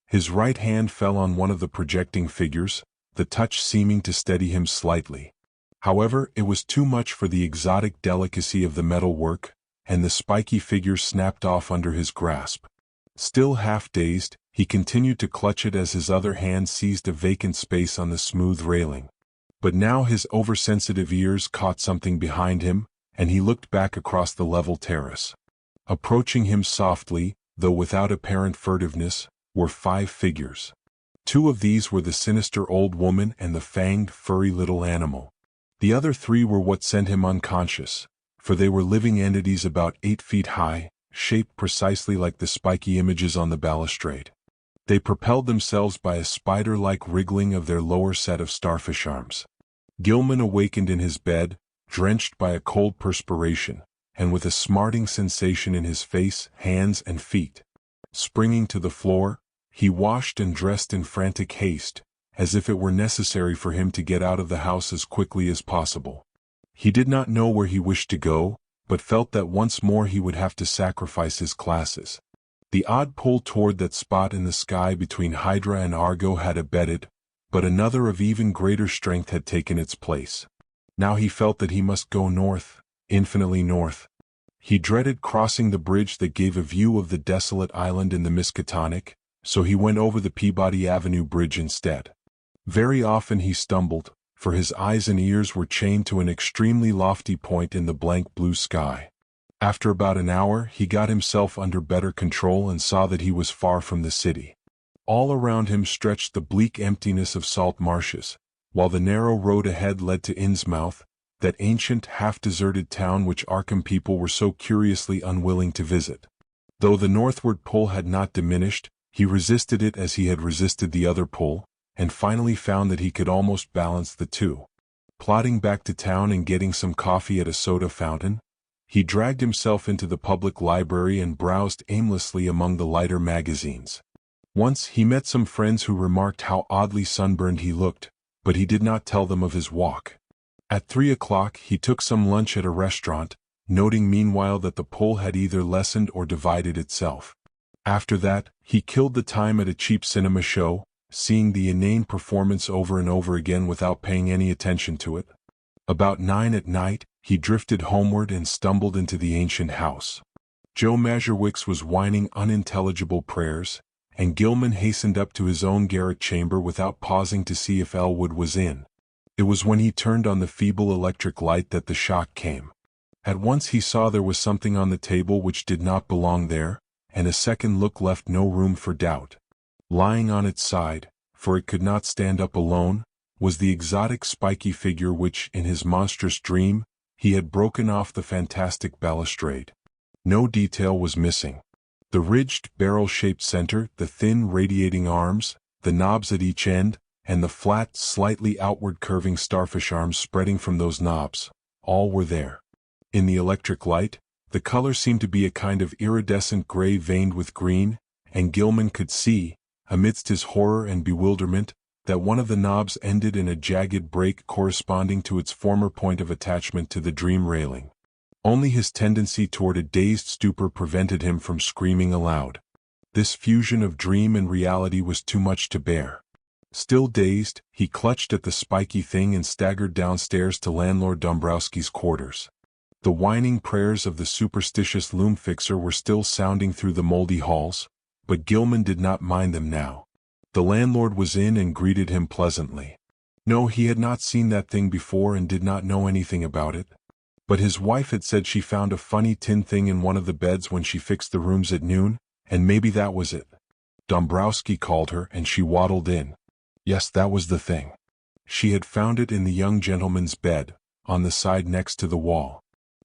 His right hand fell on one of the projecting figures, the touch seeming to steady him slightly. However, it was too much for the exotic delicacy of the metalwork, and the spiky figure snapped off under his grasp. Still half dazed, he continued to clutch it as his other hand seized a vacant space on the smooth railing. But now his oversensitive ears caught something behind him, and he looked back across the level terrace. Approaching him softly, though without apparent furtiveness, were 5 figures. 2 of these were the sinister old woman and the fanged, furry little animal. The other 3 were what sent him unconscious, for they were living entities about 8 feet high, shaped precisely like the spiky images on the balustrade. They propelled themselves by a spider-like wriggling of their lower set of starfish arms. Gilman awakened in his bed, drenched by a cold perspiration, and with a smarting sensation in his face, hands, and feet. Springing to the floor, he washed and dressed in frantic haste, as if it were necessary for him to get out of the house as quickly as possible. He did not know where he wished to go, but felt that once more he would have to sacrifice his classes. The odd pull toward that spot in the sky between Hydra and Argo had abated, but another of even greater strength had taken its place. Now he felt that he must go north, infinitely north. He dreaded crossing the bridge that gave a view of the desolate island in the Miskatonic, so he went over the Peabody Avenue Bridge instead. Very often he stumbled, for his eyes and ears were chained to an extremely lofty point in the blank blue sky. After about an hour he got himself under better control and saw that he was far from the city. All around him stretched the bleak emptiness of salt marshes, while the narrow road ahead led to Innsmouth, that ancient, half-deserted town which Arkham people were so curiously unwilling to visit. Though the northward pull had not diminished, he resisted it as he had resisted the other pull, and finally found that he could almost balance the two. Plodding back to town and getting some coffee at a soda fountain, he dragged himself into the public library and browsed aimlessly among the lighter magazines. Once he met some friends who remarked how oddly sunburned he looked, but he did not tell them of his walk. At 3 o'clock he took some lunch at a restaurant, noting meanwhile that the pull had either lessened or divided itself. After that, he killed the time at a cheap cinema show, seeing the inane performance over and over again without paying any attention to it. About 9 at night, he drifted homeward and stumbled into the ancient house. Joe Mazurwick's was whining unintelligible prayers, and Gilman hastened up to his own garret chamber without pausing to see if Elwood was in. It was when he turned on the feeble electric light that the shock came. At once he saw there was something on the table which did not belong there, and a second look left no room for doubt. Lying on its side, for it could not stand up alone, was the exotic spiky figure which, in his monstrous dream, he had broken off the fantastic balustrade. No detail was missing. The ridged, barrel-shaped center, the thin, radiating arms, the knobs at each end, and the flat, slightly outward-curving starfish arms spreading from those knobs, all were there. In the electric light, the color seemed to be a kind of iridescent gray veined with green, and Gilman could see, amidst his horror and bewilderment, that one of the knobs ended in a jagged break corresponding to its former point of attachment to the dream railing. Only his tendency toward a dazed stupor prevented him from screaming aloud. This fusion of dream and reality was too much to bear. Still dazed, he clutched at the spiky thing and staggered downstairs to landlord Dombrowski's quarters. The whining prayers of the superstitious loom-fixer were still sounding through the moldy halls, but Gilman did not mind them now. The landlord was in and greeted him pleasantly. No, he had not seen that thing before and did not know anything about it. But his wife had said she found a funny tin thing in one of the beds when she fixed the rooms at noon, and maybe that was it. Dombrowski called her and she waddled in. Yes, that was the thing. She had found it in the young gentleman's bed, on the side next to the wall.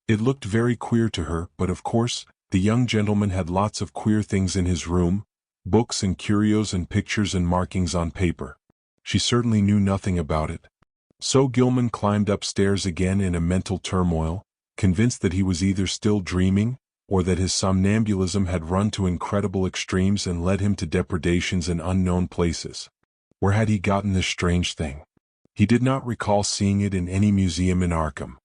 It looked very queer to her, but of course, the young gentleman had lots of queer things in his room, books and curios and pictures and markings on paper. She certainly knew nothing about it. So Gilman climbed upstairs again in a mental turmoil, convinced that he was either still dreaming, or that his somnambulism had run to incredible extremes and led him to depredations in unknown places. Where had he gotten this strange thing? He did not recall seeing it in any museum in Arkham.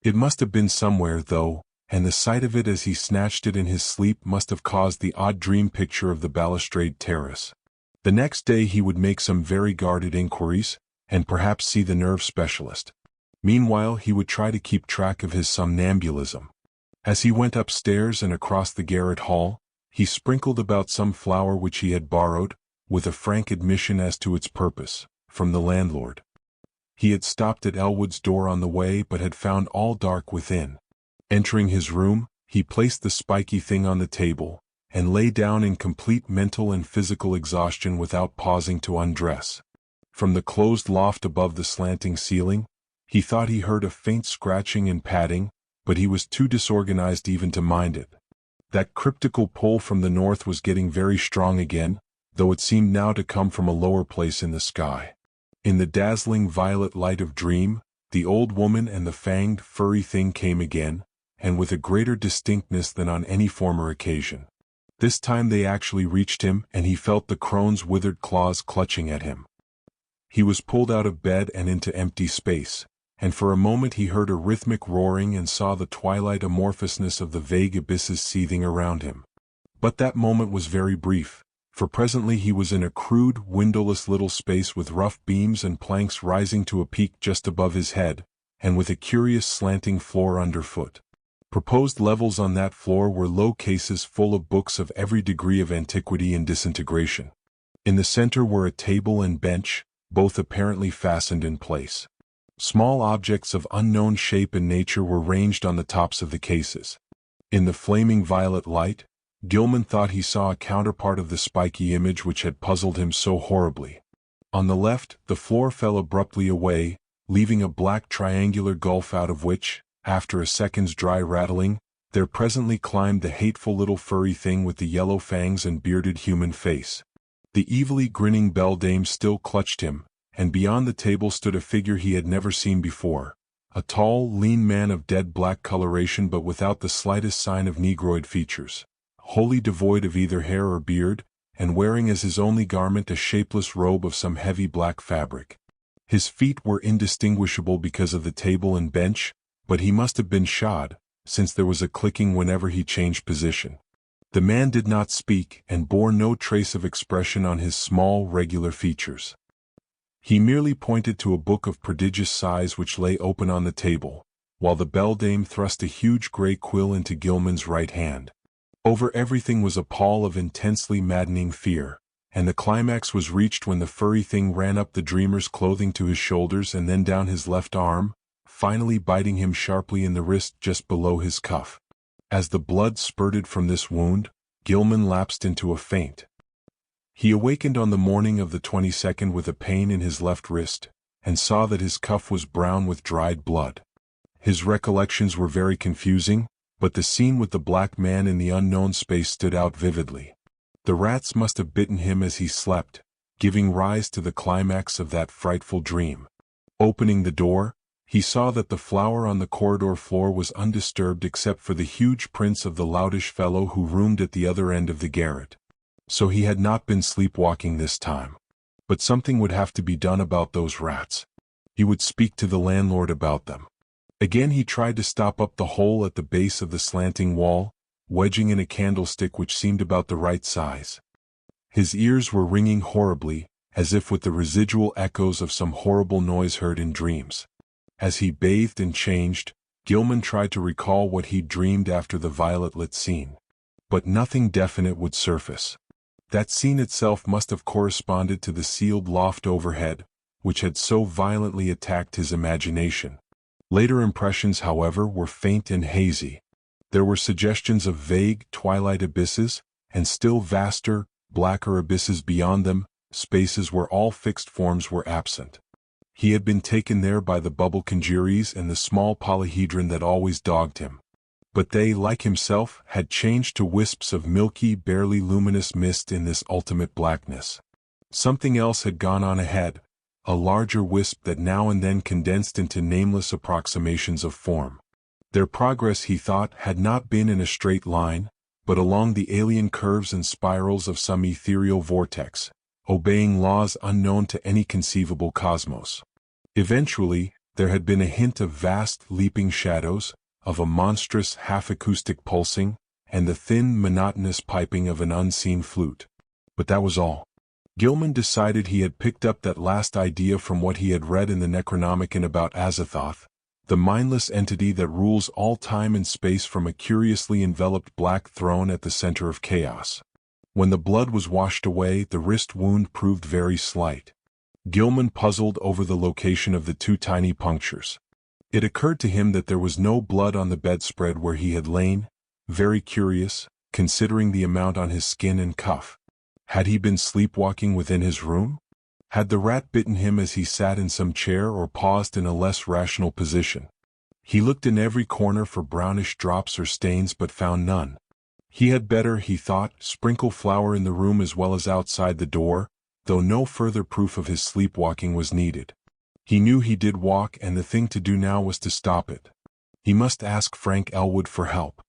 It must have been somewhere, though, and the sight of it as he snatched it in his sleep must have caused the odd dream picture of the balustrade terrace. The next day he would make some very guarded inquiries, and perhaps see the nerve specialist. Meanwhile he would try to keep track of his somnambulism. As he went upstairs and across the garret hall, he sprinkled about some flower which he had borrowed, with a frank admission as to its purpose, from the landlord. He had stopped at Elwood's door on the way but had found all dark within. Entering his room, he placed the spiky thing on the table, and lay down in complete mental and physical exhaustion without pausing to undress. From the closed loft above the slanting ceiling, he thought he heard a faint scratching and padding, but he was too disorganized even to mind it. That cryptical pull from the north was getting very strong again, though it seemed now to come from a lower place in the sky. In the dazzling violet light of dream, the old woman and the fanged, furry thing came again, and with a greater distinctness than on any former occasion. This time they actually reached him, and he felt the crone's withered claws clutching at him. He was pulled out of bed and into empty space, and for a moment he heard a rhythmic roaring and saw the twilight amorphousness of the vague abysses seething around him. But that moment was very brief, for presently he was in a crude, windowless little space with rough beams and planks rising to a peak just above his head, and with a curious slanting floor underfoot. Proposed levels on that floor were low cases full of books of every degree of antiquity and disintegration. In the center were a table and bench, both apparently fastened in place. Small objects of unknown shape and nature were ranged on the tops of the cases. In the flaming violet light, Gilman thought he saw a counterpart of the spiky image which had puzzled him so horribly. On the left, the floor fell abruptly away, leaving a black triangular gulf out of which, after a second's dry rattling, there presently climbed the hateful little furry thing with the yellow fangs and bearded human face. The evilly grinning beldame still clutched him, and beyond the table stood a figure he had never seen before, a tall, lean man of dead black coloration but without the slightest sign of negroid features, wholly devoid of either hair or beard, and wearing as his only garment a shapeless robe of some heavy black fabric. His feet were indistinguishable because of the table and bench, but he must have been shod, since there was a clicking whenever he changed position. The man did not speak and bore no trace of expression on his small, regular features. He merely pointed to a book of prodigious size which lay open on the table, while the beldame thrust a huge gray quill into Gilman's right hand. Over everything was a pall of intensely maddening fear, and the climax was reached when the furry thing ran up the dreamer's clothing to his shoulders and then down his left arm, finally biting him sharply in the wrist just below his cuff. As the blood spurted from this wound, Gilman lapsed into a faint. He awakened on the morning of the 22nd with a pain in his left wrist, and saw that his cuff was brown with dried blood. His recollections were very confusing, but the scene with the black man in the unknown space stood out vividly. The rats must have bitten him as he slept, giving rise to the climax of that frightful dream. Opening the door, he saw that the floor on the corridor floor was undisturbed except for the huge prints of the loutish fellow who roomed at the other end of the garret. So he had not been sleepwalking this time. But something would have to be done about those rats. He would speak to the landlord about them. Again he tried to stop up the hole at the base of the slanting wall, wedging in a candlestick which seemed about the right size. His ears were ringing horribly, as if with the residual echoes of some horrible noise heard in dreams. As he bathed and changed, Gilman tried to recall what he'd dreamed after the violet-lit scene. But nothing definite would surface. That scene itself must have corresponded to the sealed loft overhead, which had so violently attacked his imagination. Later impressions, however, were faint and hazy. There were suggestions of vague, twilight abysses, and still vaster, blacker abysses beyond them, spaces where all fixed forms were absent. He had been taken there by the bubble congeries and the small polyhedron that always dogged him. But they, like himself, had changed to wisps of milky, barely luminous mist in this ultimate blackness. Something else had gone on ahead, a larger wisp that now and then condensed into nameless approximations of form. Their progress, he thought, had not been in a straight line, but along the alien curves and spirals of some ethereal vortex, obeying laws unknown to any conceivable cosmos. Eventually, there had been a hint of vast, leaping shadows, of a monstrous half-acoustic pulsing, and the thin, monotonous piping of an unseen flute. But that was all. Gilman decided he had picked up that last idea from what he had read in the Necronomicon about Azathoth, the mindless entity that rules all time and space from a curiously enveloped black throne at the center of chaos. When the blood was washed away, the wrist wound proved very slight. Gilman puzzled over the location of the two tiny punctures. It occurred to him that there was no blood on the bedspread where he had lain, very curious, considering the amount on his skin and cuff. Had he been sleepwalking within his room? Had the rat bitten him as he sat in some chair or paused in a less rational position? He looked in every corner for brownish drops or stains but found none. He had better, he thought, sprinkle flour in the room as well as outside the door, though no further proof of his sleepwalking was needed. He knew he did walk, and the thing to do now was to stop it. He must ask Frank Elwood for help.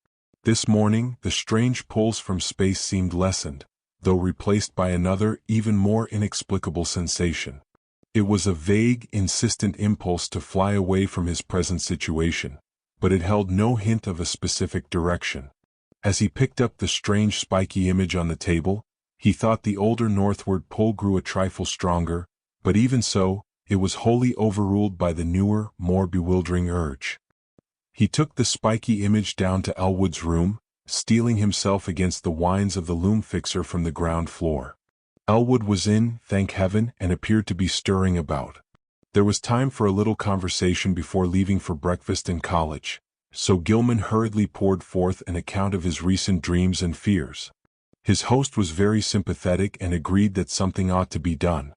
This morning, the strange pulls from space seemed lessened, though replaced by another, even more inexplicable sensation. It was a vague, insistent impulse to fly away from his present situation, but it held no hint of a specific direction. As he picked up the strange spiky image on the table, he thought the older northward pull grew a trifle stronger, but even so, it was wholly overruled by the newer, more bewildering urge. He took the spiky image down to Elwood's room, steeling himself against the winds of the loom fixer from the ground floor. Elwood was in, thank heaven, and appeared to be stirring about. There was time for a little conversation before leaving for breakfast in college, so Gilman hurriedly poured forth an account of his recent dreams and fears. His host was very sympathetic and agreed that something ought to be done.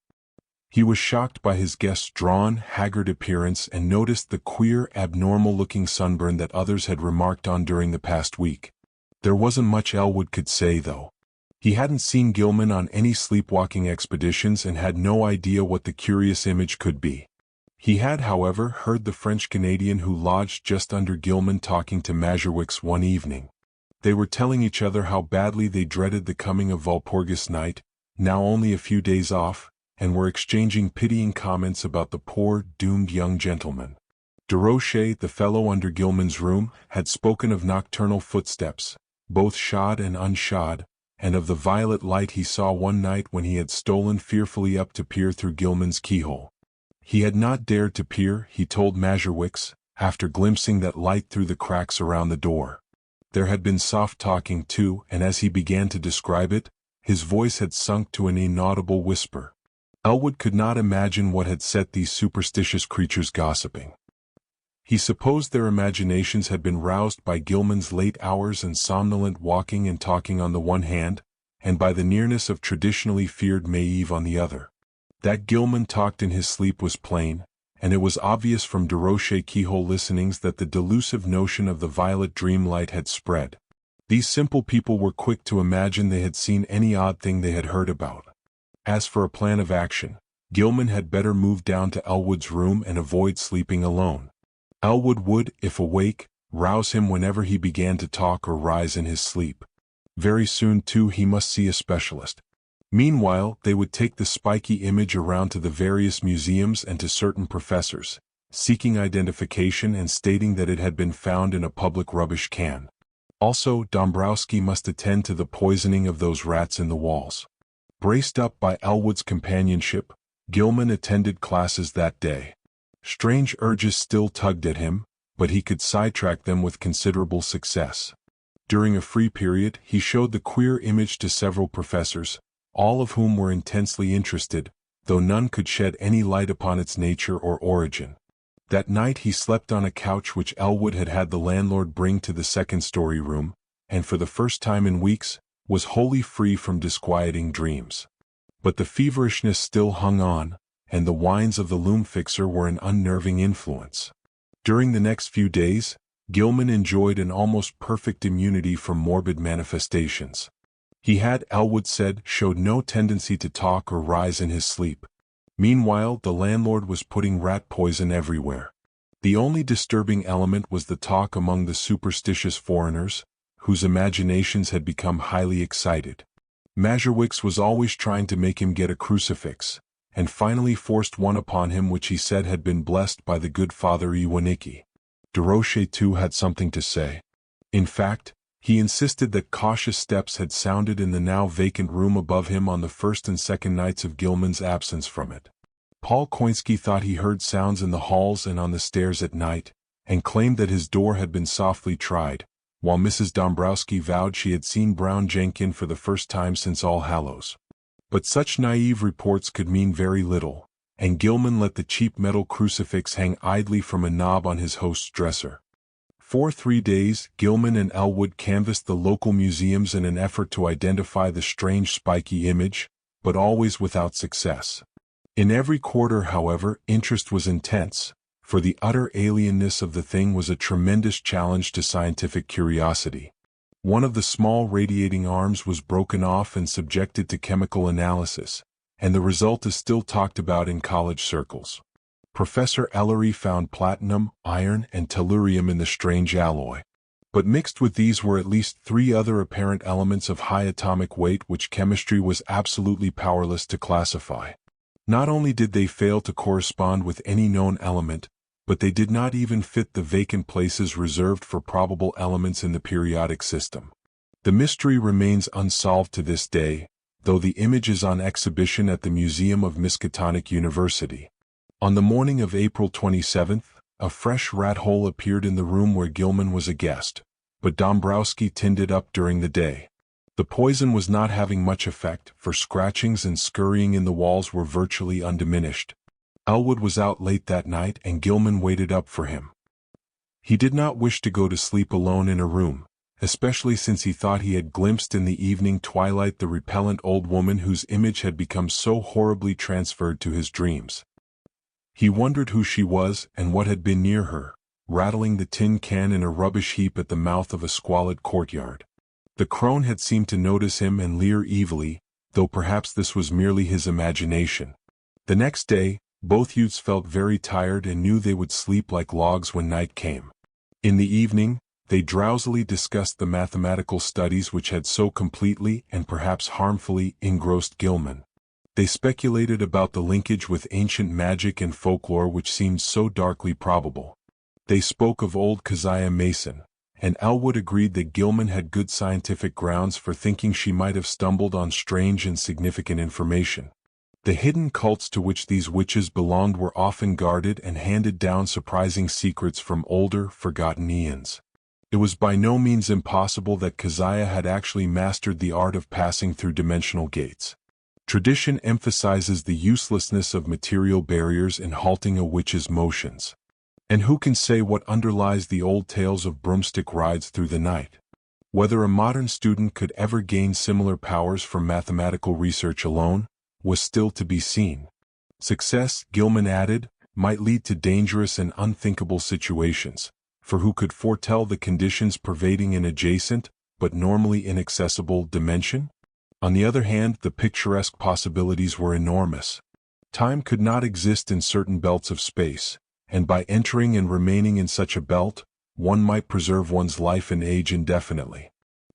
He was shocked by his guest's drawn, haggard appearance and noticed the queer, abnormal-looking sunburn that others had remarked on during the past week. There wasn't much Elwood could say, though. He hadn't seen Gilman on any sleepwalking expeditions and had no idea what the curious image could be. He had, however, heard the French-Canadian who lodged just under Gilman talking to Mazurwick's one evening. They were telling each other how badly they dreaded the coming of Walpurgis night, now only a few days off, and were exchanging pitying comments about the poor, doomed young gentleman. Desroches, the fellow under Gilman's room, had spoken of nocturnal footsteps, both shod and unshod, and of the violet light he saw one night when he had stolen fearfully up to peer through Gilman's keyhole. He had not dared to peer, he told Mazurwick, after glimpsing that light through the cracks around the door. There had been soft talking too, and as he began to describe it, his voice had sunk to an inaudible whisper. Elwood could not imagine what had set these superstitious creatures gossiping. He supposed their imaginations had been roused by Gilman's late hours and somnolent walking and talking on the one hand, and by the nearness of traditionally feared Maeve on the other. That Gilman talked in his sleep was plain, and it was obvious from Desroches' keyhole listenings that the delusive notion of the violet dream light had spread. These simple people were quick to imagine they had seen any odd thing they had heard about. As for a plan of action, Gilman had better move down to Elwood's room and avoid sleeping alone. Elwood would, if awake, rouse him whenever he began to talk or rise in his sleep. Very soon, too, he must see a specialist. Meanwhile, they would take the spiky image around to the various museums and to certain professors, seeking identification and stating that it had been found in a public rubbish can. Also, Dombrowski must attend to the poisoning of those rats in the walls. Braced up by Elwood's companionship, Gilman attended classes that day. Strange urges still tugged at him, but he could sidetrack them with considerable success. During a free period, he showed the queer image to several professors, all of whom were intensely interested, though none could shed any light upon its nature or origin. That night he slept on a couch which Elwood had had the landlord bring to the second-story room, and for the first time in weeks, was wholly free from disquieting dreams. But the feverishness still hung on, and the whines of the loom fixer were an unnerving influence. During the next few days, Gilman enjoyed an almost perfect immunity from morbid manifestations. He had, Elwood said, showed no tendency to talk or rise in his sleep. Meanwhile, the landlord was putting rat poison everywhere. The only disturbing element was the talk among the superstitious foreigners, whose imaginations had become highly excited. Mazurwick was always trying to make him get a crucifix, and finally forced one upon him which he said had been blessed by the good Father Iwanicki. Desroches too had something to say. In fact, he insisted that cautious steps had sounded in the now vacant room above him on the first and second nights of Gilman's absence from it. Paul Koinski thought he heard sounds in the halls and on the stairs at night, and claimed that his door had been softly tried, while Mrs. Dombrowski vowed she had seen brown Jenkin for the first time since All Hallows. But such naive reports could mean very little, and Gilman let the cheap metal crucifix hang idly from a knob on his host's dresser. For 3 days, Gilman and Elwood canvassed the local museums in an effort to identify the strange spiky image, but always without success. In every quarter, however, interest was intense, for the utter alienness of the thing was a tremendous challenge to scientific curiosity. One of the small radiating arms was broken off and subjected to chemical analysis, and the result is still talked about in college circles. Professor Ellery found platinum, iron, and tellurium in the strange alloy. But mixed with these were at least 3 other apparent elements of high atomic weight which chemistry was absolutely powerless to classify. Not only did they fail to correspond with any known element, but they did not even fit the vacant places reserved for probable elements in the periodic system. The mystery remains unsolved to this day, though the image is on exhibition at the Museum of Miskatonic University. On the morning of April 27th, a fresh rat hole appeared in the room where Gilman was a guest, but Dombrowski tinned it up during the day. The poison was not having much effect, for scratchings and scurrying in the walls were virtually undiminished. Elwood was out late that night and Gilman waited up for him. He did not wish to go to sleep alone in a room, especially since he thought he had glimpsed in the evening twilight the repellent old woman whose image had become so horribly transferred to his dreams. He wondered who she was and what had been near her, rattling the tin can in a rubbish heap at the mouth of a squalid courtyard. The crone had seemed to notice him and leer evilly, though perhaps this was merely his imagination. The next day, both youths felt very tired and knew they would sleep like logs when night came. In the evening, they drowsily discussed the mathematical studies which had so completely and perhaps harmfully engrossed Gilman. They speculated about the linkage with ancient magic and folklore which seemed so darkly probable. They spoke of old Kezia Mason, and Elwood agreed that Gilman had good scientific grounds for thinking she might have stumbled on strange and significant information. The hidden cults to which these witches belonged were often guarded and handed down surprising secrets from older, forgotten eons. It was by no means impossible that Kezia had actually mastered the art of passing through dimensional gates. Tradition emphasizes the uselessness of material barriers in halting a witch's motions. And who can say what underlies the old tales of broomstick rides through the night? Whether a modern student could ever gain similar powers from mathematical research alone was still to be seen. Success, Gilman added, might lead to dangerous and unthinkable situations, for who could foretell the conditions pervading an adjacent, but normally inaccessible, dimension? On the other hand, the picturesque possibilities were enormous. Time could not exist in certain belts of space, and by entering and remaining in such a belt, one might preserve one's life and age indefinitely.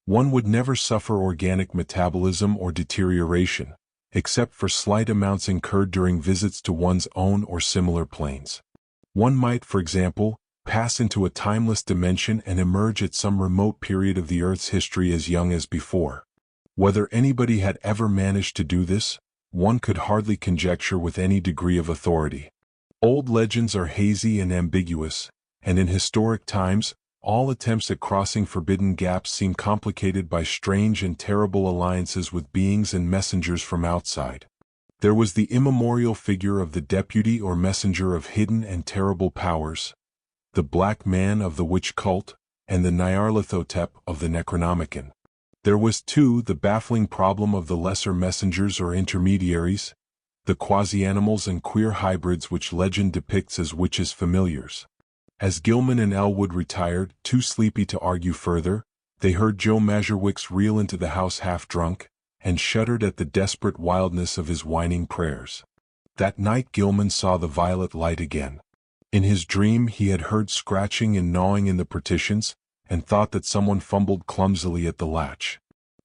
One would never suffer organic metabolism or deterioration, except for slight amounts incurred during visits to one's own or similar planes. One might, for example, pass into a timeless dimension and emerge at some remote period of the Earth's history as young as before. Whether anybody had ever managed to do this, one could hardly conjecture with any degree of authority. Old legends are hazy and ambiguous, and in historic times, all attempts at crossing forbidden gaps seem complicated by strange and terrible alliances with beings and messengers from outside. There was the immemorial figure of the deputy or messenger of hidden and terrible powers, the Black Man of the witch cult, and the Nyarlathotep of the Necronomicon. There was, too, the baffling problem of the lesser messengers or intermediaries, the quasi-animals and queer hybrids which legend depicts as witches' familiars. As Gilman and Elwood retired, too sleepy to argue further, they heard Joe Mazurwick's reel into the house half-drunk, and shuddered at the desperate wildness of his whining prayers. That night Gilman saw the violet light again. In his dream he had heard scratching and gnawing in the partitions, and thought that someone fumbled clumsily at the latch.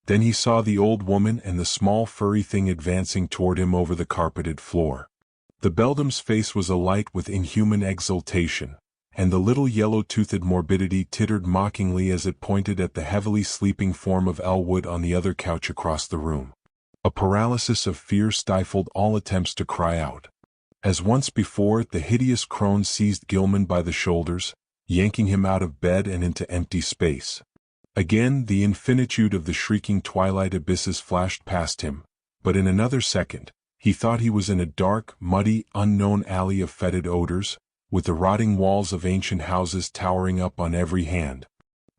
Then he saw the old woman and the small furry thing advancing toward him over the carpeted floor. The beldam's face was alight with inhuman exultation, and the little yellow-toothed morbidity tittered mockingly as it pointed at the heavily sleeping form of Elwood on the other couch across the room. A paralysis of fear stifled all attempts to cry out. As once before, the hideous crone seized Gilman by the shoulders, yanking him out of bed and into empty space. Again, the infinitude of the shrieking twilight abysses flashed past him, but in another second, he thought he was in a dark, muddy, unknown alley of fetid odors, with the rotting walls of ancient houses towering up on every hand.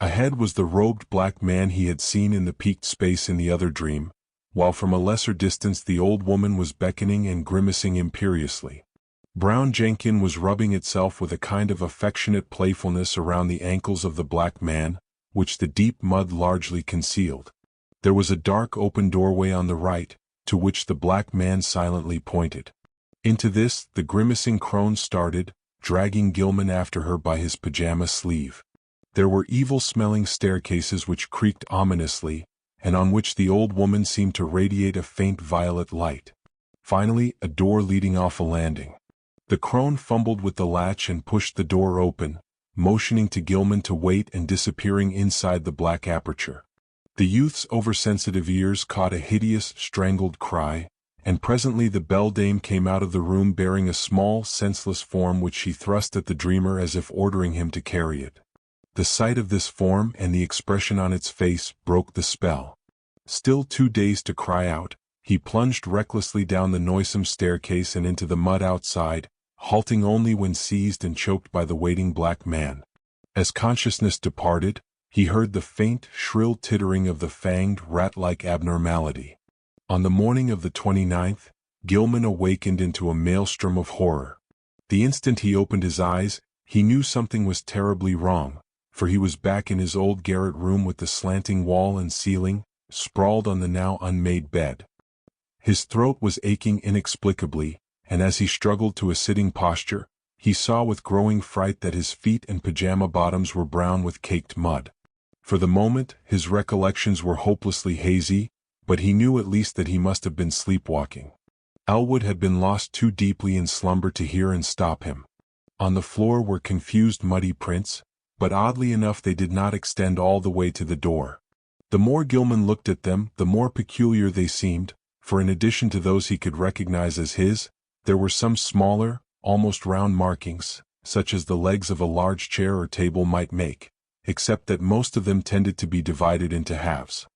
Ahead was the robed black man he had seen in the peaked space in the other dream, while from a lesser distance the old woman was beckoning and grimacing imperiously. Brown Jenkin was rubbing itself with a kind of affectionate playfulness around the ankles of the black man, which the deep mud largely concealed. There was a dark open doorway on the right, to which the black man silently pointed. Into this the grimacing crone started, dragging Gilman after her by his pajama sleeve. There were evil-smelling staircases which creaked ominously, and on which the old woman seemed to radiate a faint violet light. Finally, a door leading off a landing. The crone fumbled with the latch and pushed the door open, motioning to Gilman to wait and disappearing inside the black aperture. The youth's oversensitive ears caught a hideous, strangled cry, and presently the beldame came out of the room bearing a small, senseless form which she thrust at the dreamer as if ordering him to carry it. The sight of this form and the expression on its face broke the spell. Still too dazed to cry out, he plunged recklessly down the noisome staircase and into the mud outside, halting only when seized and choked by the waiting black man. As consciousness departed, he heard the faint, shrill tittering of the fanged, rat-like abnormality. On the morning of the 29th, Gilman awakened into a maelstrom of horror. The instant he opened his eyes, he knew something was terribly wrong, for he was back in his old garret room with the slanting wall and ceiling, sprawled on the now unmade bed. His throat was aching inexplicably, and as he struggled to a sitting posture, he saw with growing fright that his feet and pajama bottoms were brown with caked mud. For the moment, his recollections were hopelessly hazy, but he knew at least that he must have been sleepwalking. Elwood had been lost too deeply in slumber to hear and stop him. On the floor were confused muddy prints, but oddly enough they did not extend all the way to the door. The more Gilman looked at them, the more peculiar they seemed, for in addition to those he could recognize as his, there were some smaller, almost round markings, such as the legs of a large chair or table might make, except that most of them tended to be divided into halves.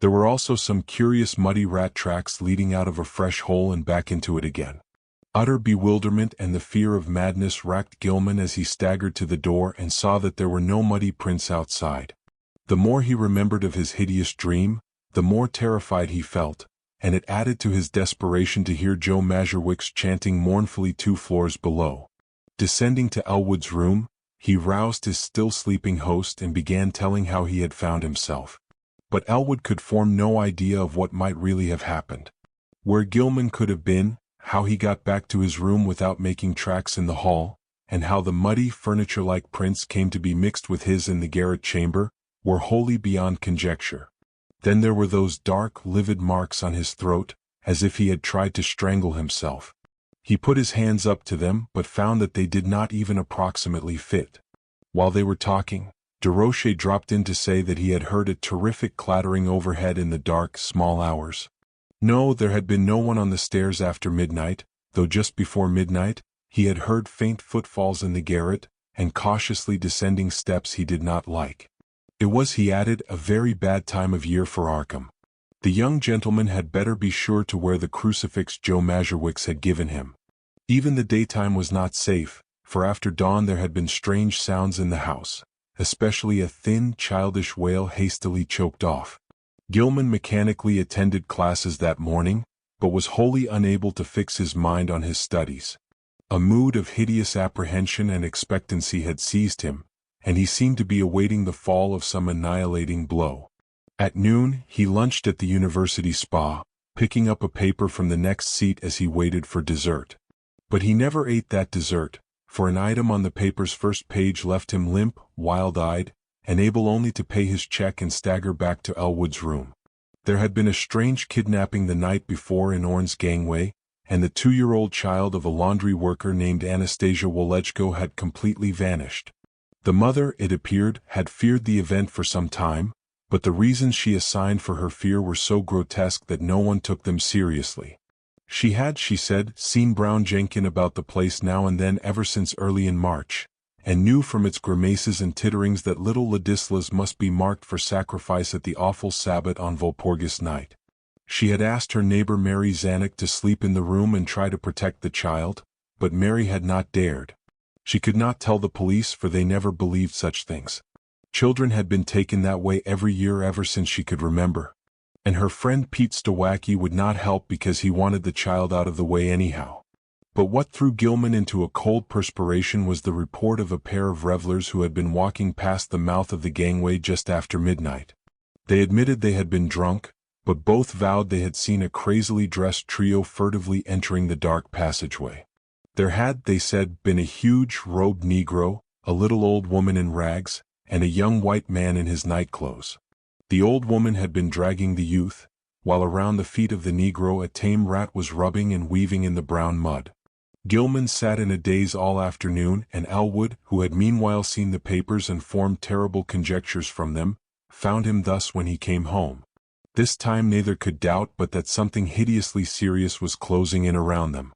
There were also some curious muddy rat tracks leading out of a fresh hole and back into it again. Utter bewilderment and the fear of madness racked Gilman as he staggered to the door and saw that there were no muddy prints outside. The more he remembered of his hideous dream, the more terrified he felt, and it added to his desperation to hear Joe Mazurwick's chanting mournfully 2 floors below. Descending to Elwood's room, he roused his still sleeping host and began telling how he had found himself. But Elwood could form no idea of what might really have happened. Where Gilman could have been, how he got back to his room without making tracks in the hall, and how the muddy furniture-like prints came to be mixed with his in the garret chamber, were wholly beyond conjecture. Then there were those dark, livid marks on his throat, as if he had tried to strangle himself. He put his hands up to them but found that they did not even approximately fit. While they were talking, Desrochers dropped in to say that he had heard a terrific clattering overhead in the dark, small hours. No, there had been no one on the stairs after midnight, though just before midnight, he had heard faint footfalls in the garret, and cautiously descending steps he did not like. It was, he added, a very bad time of year for Arkham. The young gentleman had better be sure to wear the crucifix Joe Mazurwick had given him. Even the daytime was not safe, for after dawn there had been strange sounds in the house, especially a thin, childish wail hastily choked off. Gilman mechanically attended classes that morning, but was wholly unable to fix his mind on his studies. A mood of hideous apprehension and expectancy had seized him, and he seemed to be awaiting the fall of some annihilating blow. At noon, he lunched at the university spa, picking up a paper from the next seat as he waited for dessert. But he never ate that dessert, for an item on the paper's first page left him limp, wild-eyed, and able only to pay his check and stagger back to Elwood's room. There had been a strange kidnapping the night before in Orne's gangway, and the 2-year-old child of a laundry worker named Anastasia Wolechko had completely vanished. The mother, it appeared, had feared the event for some time, but the reasons she assigned for her fear were so grotesque that no one took them seriously. She had, she said, seen Brown Jenkin about the place now and then ever since early in March, and knew from its grimaces and titterings that little Ladislas must be marked for sacrifice at the awful Sabbat on Walpurgis night. She had asked her neighbor Mary Zanuck to sleep in the room and try to protect the child, but Mary had not dared. She could not tell the police, for they never believed such things. Children had been taken that way every year ever since she could remember. And her friend Pete Stawacki would not help because he wanted the child out of the way anyhow. But what threw Gilman into a cold perspiration was the report of a pair of revelers who had been walking past the mouth of the gangway just after midnight. They admitted they had been drunk, but both vowed they had seen a crazily dressed trio furtively entering the dark passageway. There had, they said, been a huge, robed Negro, a little old woman in rags, and a young white man in his nightclothes. The old woman had been dragging the youth, while around the feet of the Negro a tame rat was rubbing and weaving in the brown mud. Gilman sat in a daze all afternoon, and Elwood, who had meanwhile seen the papers and formed terrible conjectures from them, found him thus when he came home. This time neither could doubt but that something hideously serious was closing in around them.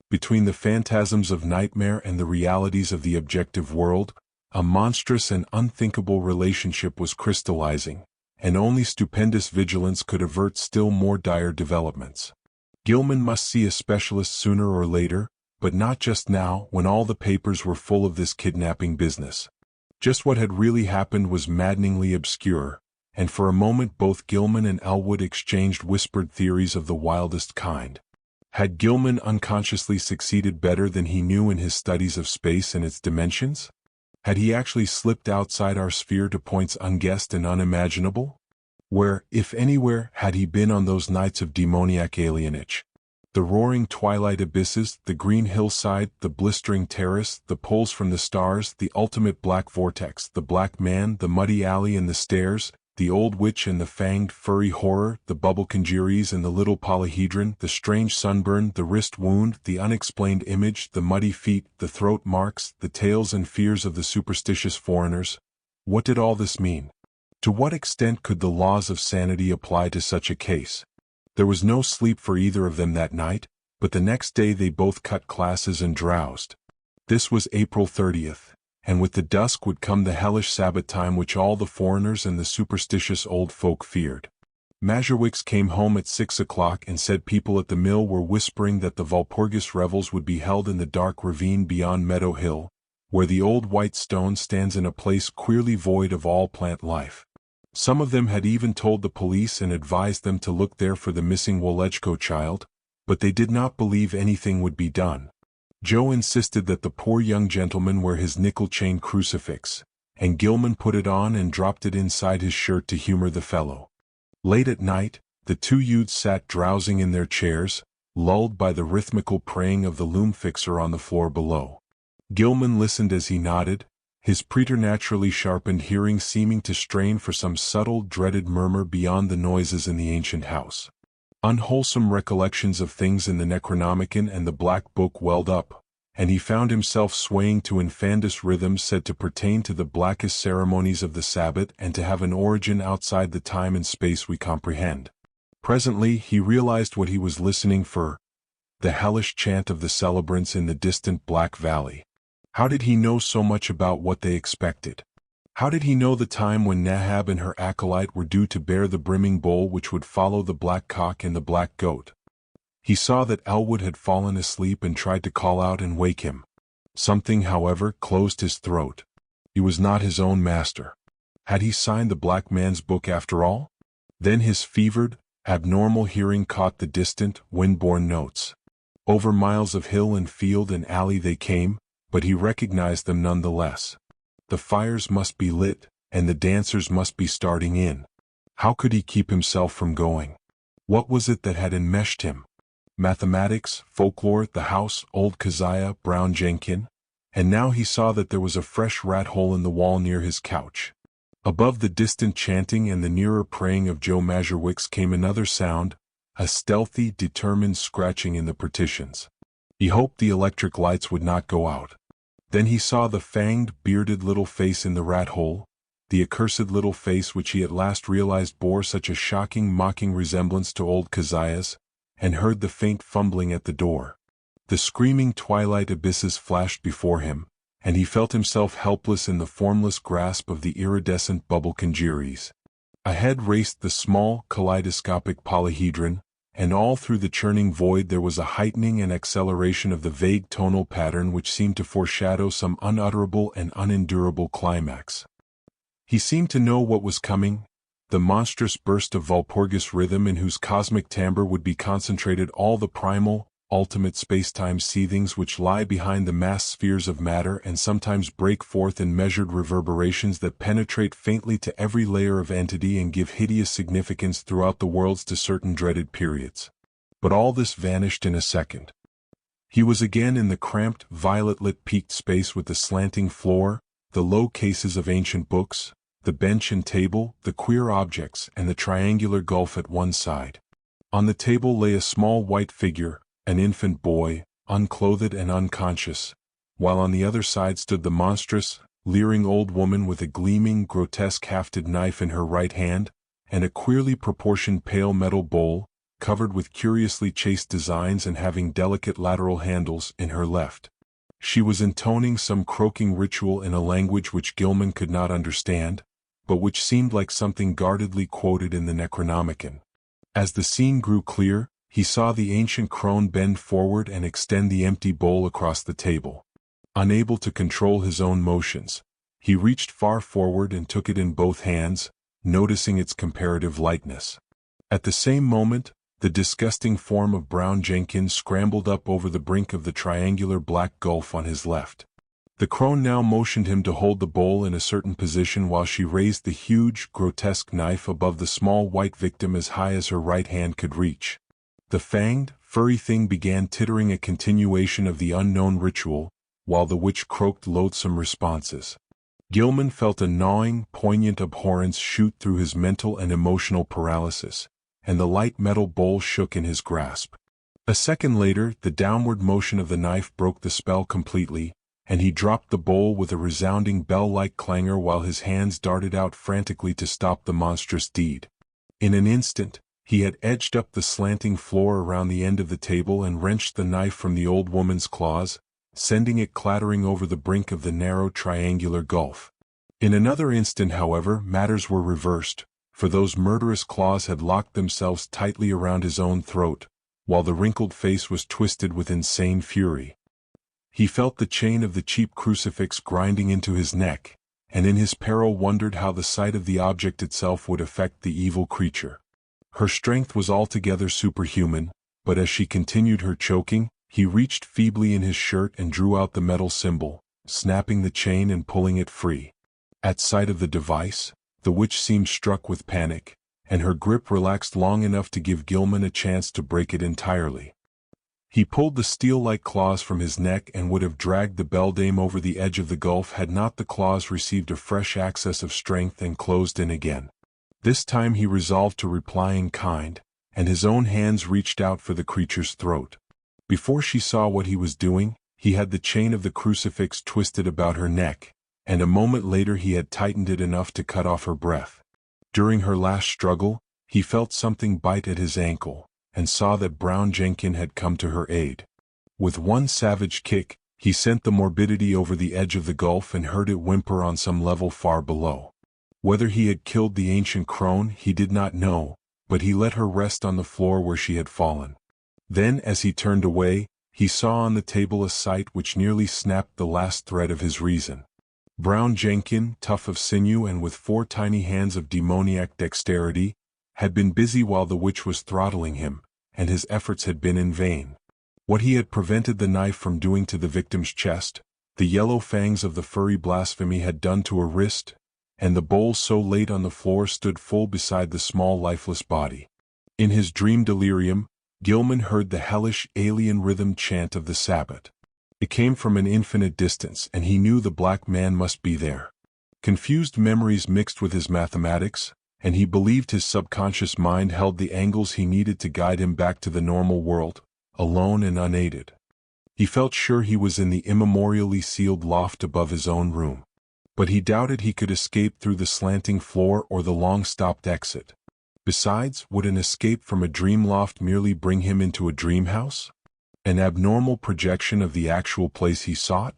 Between the phantasms of nightmare and the realities of the objective world, a monstrous and unthinkable relationship was crystallizing, and only stupendous vigilance could avert still more dire developments. Gilman must see a specialist sooner or later, but not just now when all the papers were full of this kidnapping business. Just what had really happened was maddeningly obscure, and for a moment both Gilman and Elwood exchanged whispered theories of the wildest kind. Had Gilman unconsciously succeeded better than he knew in his studies of space and its dimensions? Had he actually slipped outside our sphere to points unguessed and unimaginable? Where, if anywhere, had he been on those nights of demoniac alienage? The roaring twilight abysses, the green hillside, the blistering terrace, the poles from the stars, the ultimate black vortex, the black man, the muddy alley and the stairs, the old witch and the fanged furry horror, the bubble conjuries and the little polyhedron, the strange sunburn, the wrist wound, the unexplained image, the muddy feet, the throat marks, the tales and fears of the superstitious foreigners. What did all this mean? To what extent could the laws of sanity apply to such a case? There was no sleep for either of them that night, but the next day they both cut classes and drowsed. This was April 30th, and with the dusk would come the hellish Sabbath time which all the foreigners and the superstitious old folk feared. Mazurwicz came home at 6 o'clock and said people at the mill were whispering that the Walpurgis revels would be held in the dark ravine beyond Meadow Hill, where the old white stone stands in a place queerly void of all plant life. Some of them had even told the police and advised them to look there for the missing Wolechko child, but they did not believe anything would be done. Joe insisted that the poor young gentleman wear his nickel-chain crucifix, and Gilman put it on and dropped it inside his shirt to humor the fellow. Late at night, the two youths sat drowsing in their chairs, lulled by the rhythmical praying of the loom fixer on the floor below. Gilman listened as he nodded, his preternaturally sharpened hearing seeming to strain for some subtle, dreaded murmur beyond the noises in the ancient house. Unwholesome recollections of things in the Necronomicon and the Black Book welled up, and he found himself swaying to infandous rhythms said to pertain to the blackest ceremonies of the Sabbath and to have an origin outside the time and space we comprehend. Presently he realized what he was listening for, the hellish chant of the celebrants in the distant Black Valley. How did he know so much about what they expected? How did he know the time when Nahab and her acolyte were due to bear the brimming bowl which would follow the black cock and the black goat? He saw that Elwood had fallen asleep and tried to call out and wake him. Something, however, closed his throat. He was not his own master. Had he signed the black man's book after all? Then his fevered, abnormal hearing caught the distant, wind-borne notes. Over miles of hill and field and alley they came, but he recognized them nonetheless. The fires must be lit, and the dancers must be starting in. How could he keep himself from going? What was it that had enmeshed him? Mathematics, folklore, the house, old Kezia, brown Jenkin, and now he saw that there was a fresh rat hole in the wall near his couch. Above the distant chanting and the nearer praying of Joe Mazurwicz came another sound, a stealthy, determined scratching in the partitions. He hoped the electric lights would not go out. Then he saw the fanged, bearded little face in the rat hole, the accursed little face which he at last realized bore such a shocking, mocking resemblance to old Kezia's, and heard the faint fumbling at the door. The screaming twilight abysses flashed before him, and he felt himself helpless in the formless grasp of the iridescent bubble conjuries. Ahead raced the small, kaleidoscopic polyhedron, and all through the churning void there was a heightening and acceleration of the vague tonal pattern which seemed to foreshadow some unutterable and unendurable climax. He seemed to know what was coming, the monstrous burst of Walpurgis rhythm in whose cosmic timbre would be concentrated all the primal, ultimate space-time seethings which lie behind the mass spheres of matter and sometimes break forth in measured reverberations that penetrate faintly to every layer of entity and give hideous significance throughout the worlds to certain dreaded periods. But all this vanished in a second. He was again in the cramped, violet-lit peaked space with the slanting floor, the low cases of ancient books, the bench and table, the queer objects, and the triangular gulf at one side. On the table lay a small white figure, an infant boy, unclothed and unconscious, while on the other side stood the monstrous, leering old woman with a gleaming, grotesque hafted knife in her right hand, and a queerly proportioned pale metal bowl, covered with curiously chased designs and having delicate lateral handles, in her left. She was intoning some croaking ritual in a language which Gilman could not understand, but which seemed like something guardedly quoted in the Necronomicon. As the scene grew clear, he saw the ancient crone bend forward and extend the empty bowl across the table. Unable to control his own motions, He reached far forward and took it in both hands, noticing its comparative lightness. At the same moment, the disgusting form of Brown Jenkin scrambled up over the brink of the triangular black gulf on his left. The crone now motioned him to hold the bowl in a certain position while she raised the huge, grotesque knife above the small white victim as high as her right hand could reach. The fanged, furry thing began tittering a continuation of the unknown ritual, while the witch croaked loathsome responses. Gilman felt a gnawing, poignant abhorrence shoot through his mental and emotional paralysis, and the light metal bowl shook in his grasp. A second later, the downward motion of the knife broke the spell completely, and he dropped the bowl with a resounding bell-like clangor while his hands darted out frantically to stop the monstrous deed. In an instant, he had edged up the slanting floor around the end of the table and wrenched the knife from the old woman's claws, sending it clattering over the brink of the narrow triangular gulf. In another instant, however, matters were reversed, for those murderous claws had locked themselves tightly around his own throat, while the wrinkled face was twisted with insane fury. He felt the chain of the cheap crucifix grinding into his neck, and in his peril wondered how the sight of the object itself would affect the evil creature. Her strength was altogether superhuman, but as she continued her choking, he reached feebly in his shirt and drew out the metal symbol, snapping the chain and pulling it free. At sight of the device, the witch seemed struck with panic, and her grip relaxed long enough to give Gilman a chance to break it entirely. He pulled the steel-like claws from his neck and would have dragged the beldame over the edge of the gulf had not the claws received a fresh access of strength and closed in again. This time he resolved to reply in kind, and his own hands reached out for the creature's throat. Before she saw what he was doing, he had the chain of the crucifix twisted about her neck, and a moment later he had tightened it enough to cut off her breath. During her last struggle, he felt something bite at his ankle, and saw that Brown Jenkin had come to her aid. With one savage kick, he sent the morbidity over the edge of the gulf and heard it whimper on some level far below. Whether he had killed the ancient crone he did not know, but he let her rest on the floor where she had fallen. Then, as he turned away, he saw on the table a sight which nearly snapped the last thread of his reason. Brown Jenkin, tough of sinew and with 4 tiny hands of demoniac dexterity, had been busy while the witch was throttling him, and his efforts had been in vain. What he had prevented the knife from doing to the victim's chest, the yellow fangs of the furry blasphemy had done to her wrist, and the bowl so laid on the floor stood full beside the small lifeless body. In his dream delirium, Gilman heard the hellish alien rhythm chant of the Sabbath. It came from an infinite distance, and he knew the black man must be there. Confused memories mixed with his mathematics, and he believed his subconscious mind held the angles he needed to guide him back to the normal world, alone and unaided. He felt sure he was in the immemorially sealed loft above his own room. But he doubted he could escape through the slanting floor or the long-stopped exit. Besides, would an escape from a dream loft merely bring him into a dream house? An abnormal projection of the actual place he sought?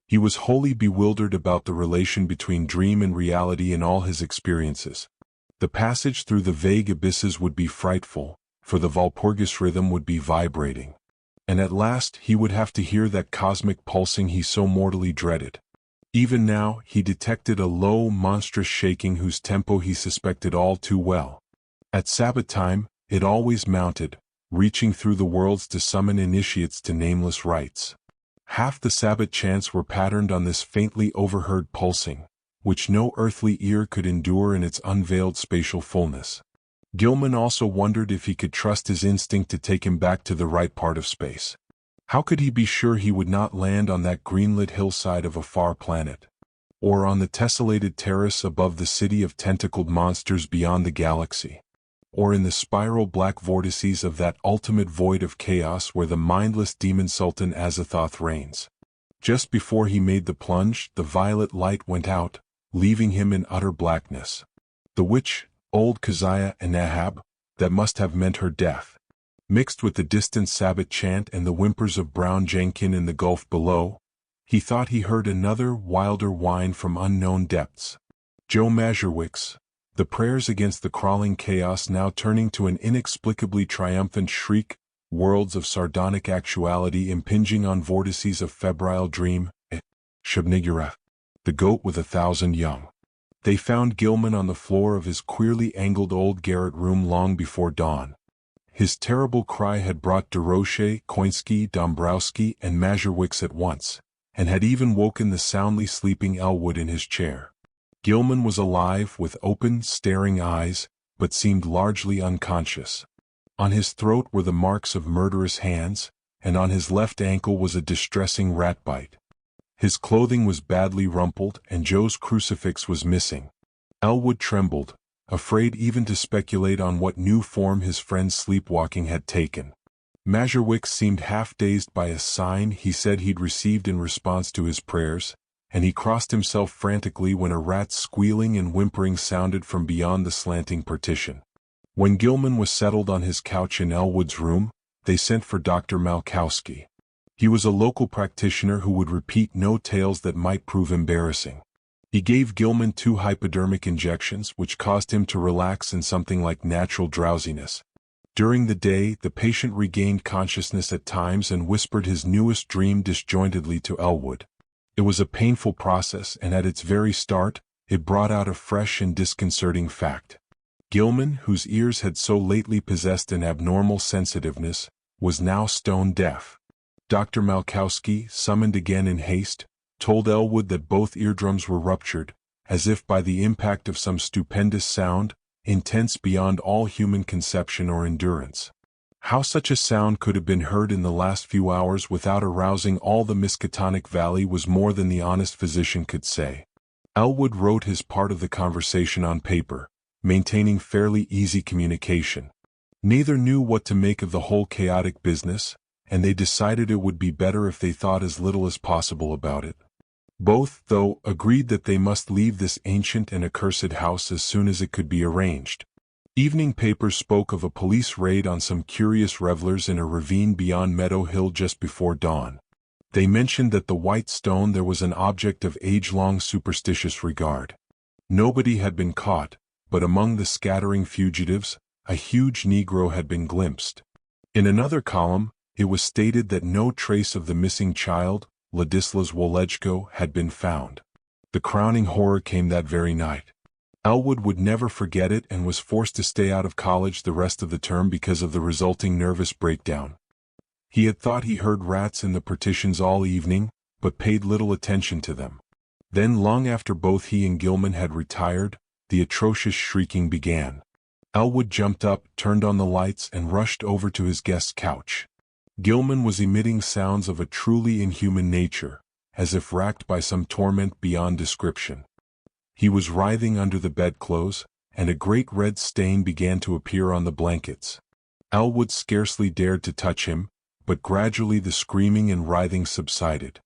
He was wholly bewildered about the relation between dream and reality in all his experiences. The passage through the vague abysses would be frightful, for the Walpurgis rhythm would be vibrating. And at last he would have to hear that cosmic pulsing he so mortally dreaded. Even now, he detected a low, monstrous shaking whose tempo he suspected all too well. At Sabbath time, it always mounted, reaching through the worlds to summon initiates to nameless rites. Half the Sabbath chants were patterned on this faintly overheard pulsing, which no earthly ear could endure in its unveiled spatial fullness. Gilman also wondered if he could trust his instinct to take him back to the right part of space. How could he be sure he would not land on that greenlit hillside of a far planet? Or on the tessellated terrace above the city of tentacled monsters beyond the galaxy? Or in the spiral black vortices of that ultimate void of chaos where the mindless demon sultan Azathoth reigns? Just before he made the plunge, the violet light went out, leaving him in utter blackness. The witch, old Kezia and Ahab, that must have meant her death. Mixed with the distant Sabbath chant and the whimpers of Brown Jenkin in the gulf below, he thought he heard another, wilder whine from unknown depths. Joe Mazurwick's, the prayers against the crawling chaos now turning to an inexplicably triumphant shriek, worlds of sardonic actuality impinging on vortices of febrile dream. Shubnigura. The Goat with 1,000 Young. They found Gilman on the floor of his queerly angled old garret room long before dawn. His terrible cry had brought Desroches, Koinski, Dombrowski, and Mazurewicz at once, and had even woken the soundly sleeping Elwood in his chair. Gilman was alive, with open, staring eyes, but seemed largely unconscious. On his throat were the marks of murderous hands, and on his left ankle was a distressing rat bite. His clothing was badly rumpled, and Joe's crucifix was missing. Elwood trembled, afraid even to speculate on what new form his friend's sleepwalking had taken. Mazurewicz seemed half-dazed by a sign he said he'd received in response to his prayers, and he crossed himself frantically when a rat's squealing and whimpering sounded from beyond the slanting partition. When Gilman was settled on his couch in Elwood's room, they sent for Dr. Malkowski. He was a local practitioner who would repeat no tales that might prove embarrassing. He gave Gilman 2 hypodermic injections, which caused him to relax in something like natural drowsiness. During the day, the patient regained consciousness at times and whispered his newest dream disjointedly to Elwood. It was a painful process, and at its very start, it brought out a fresh and disconcerting fact. Gilman, whose ears had so lately possessed an abnormal sensitiveness, was now stone deaf. Dr. Malkowski, summoned again in haste, told Elwood that both eardrums were ruptured, as if by the impact of some stupendous sound, intense beyond all human conception or endurance. How such a sound could have been heard in the last few hours without arousing all the Miskatonic Valley was more than the honest physician could say. Elwood wrote his part of the conversation on paper, maintaining fairly easy communication. Neither knew what to make of the whole chaotic business, and they decided it would be better if they thought as little as possible about it. Both, though, agreed that they must leave this ancient and accursed house as soon as it could be arranged. Evening papers spoke of a police raid on some curious revelers in a ravine beyond Meadow Hill just before dawn. They mentioned that the white stone there was an object of age-long superstitious regard. Nobody had been caught, but among the scattering fugitives, a huge Negro had been glimpsed. In another column, it was stated that no trace of the missing child, Ladislas Woleczko, had been found. The crowning horror came that very night. Elwood would never forget it and was forced to stay out of college the rest of the term because of the resulting nervous breakdown. He had thought he heard rats in the partitions all evening, but paid little attention to them. Then, long after both he and Gilman had retired, the atrocious shrieking began. Elwood jumped up, turned on the lights, and rushed over to his guest's couch. Gilman was emitting sounds of a truly inhuman nature, as if racked by some torment beyond description. He was writhing under the bedclothes, and a great red stain began to appear on the blankets. Elwood scarcely dared to touch him, but gradually the screaming and writhing subsided.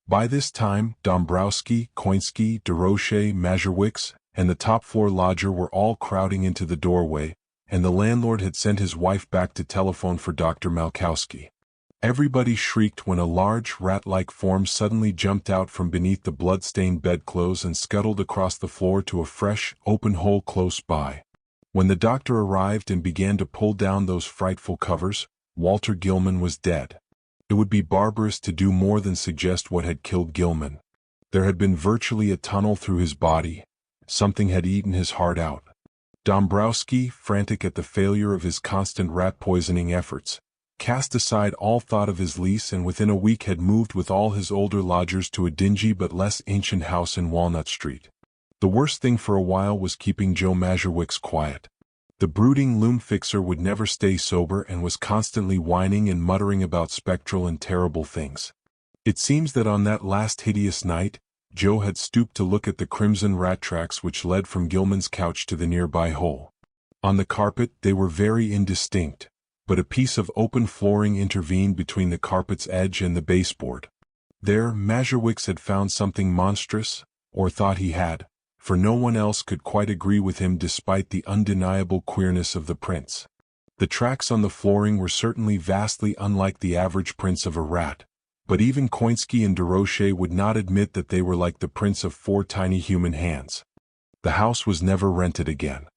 By this time, Dombrowski, Koinski, Desroches, Mazurewicz, and the top-floor lodger were all crowding into the doorway, and the landlord had sent his wife back to telephone for Dr. Malkowski. Everybody shrieked when a large, rat-like form suddenly jumped out from beneath the blood-stained bedclothes and scuttled across the floor to a fresh, open hole close by. When the doctor arrived and began to pull down those frightful covers, Walter Gilman was dead. It would be barbarous to do more than suggest what had killed Gilman. There had been virtually a tunnel through his body. Something had eaten his heart out. Dombrowski, frantic at the failure of his constant rat-poisoning efforts, cast aside all thought of his lease and within a week had moved with all his older lodgers to a dingy but less ancient house in Walnut Street. The worst thing for a while was keeping Joe Mazurewicz quiet. The brooding loom-fixer would never stay sober and was constantly whining and muttering about spectral and terrible things. It seems that on that last hideous night, Joe had stooped to look at the crimson rat tracks which led from Gilman's couch to the nearby hole. On the carpet they were very indistinct, but a piece of open flooring intervened between the carpet's edge and the baseboard. There, Mazurewicz had found something monstrous, or thought he had, for no one else could quite agree with him despite the undeniable queerness of the prints. The tracks on the flooring were certainly vastly unlike the average prints of a rat, but even Koinski and Desroches would not admit that they were like the prints of 4 tiny human hands. The house was never rented again.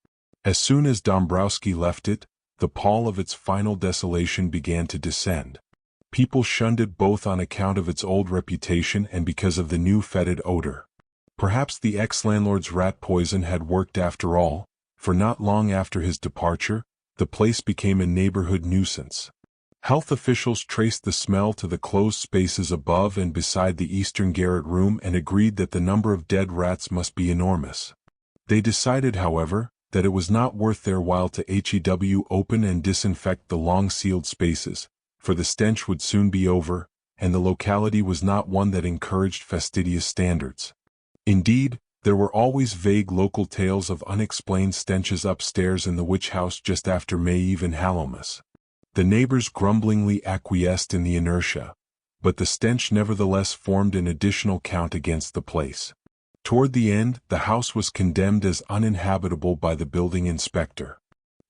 As soon as Dombrowski left it, the pall of its final desolation began to descend. People shunned it both on account of its old reputation and because of the new fetid odor. Perhaps the ex-landlord's rat poison had worked after all, for not long after his departure, the place became a neighborhood nuisance. Health officials traced the smell to the closed spaces above and beside the eastern garret room and agreed that the number of dead rats must be enormous. They decided, however, that it was not worth their while to open and disinfect the long-sealed spaces, for the stench would soon be over, and the locality was not one that encouraged fastidious standards. Indeed, there were always vague local tales of unexplained stenches upstairs in the witch house just after May Eve in Hallowmas. The neighbors grumblingly acquiesced in the inertia, but the stench nevertheless formed an additional count against the place. Toward the end, the house was condemned as uninhabitable by the building inspector.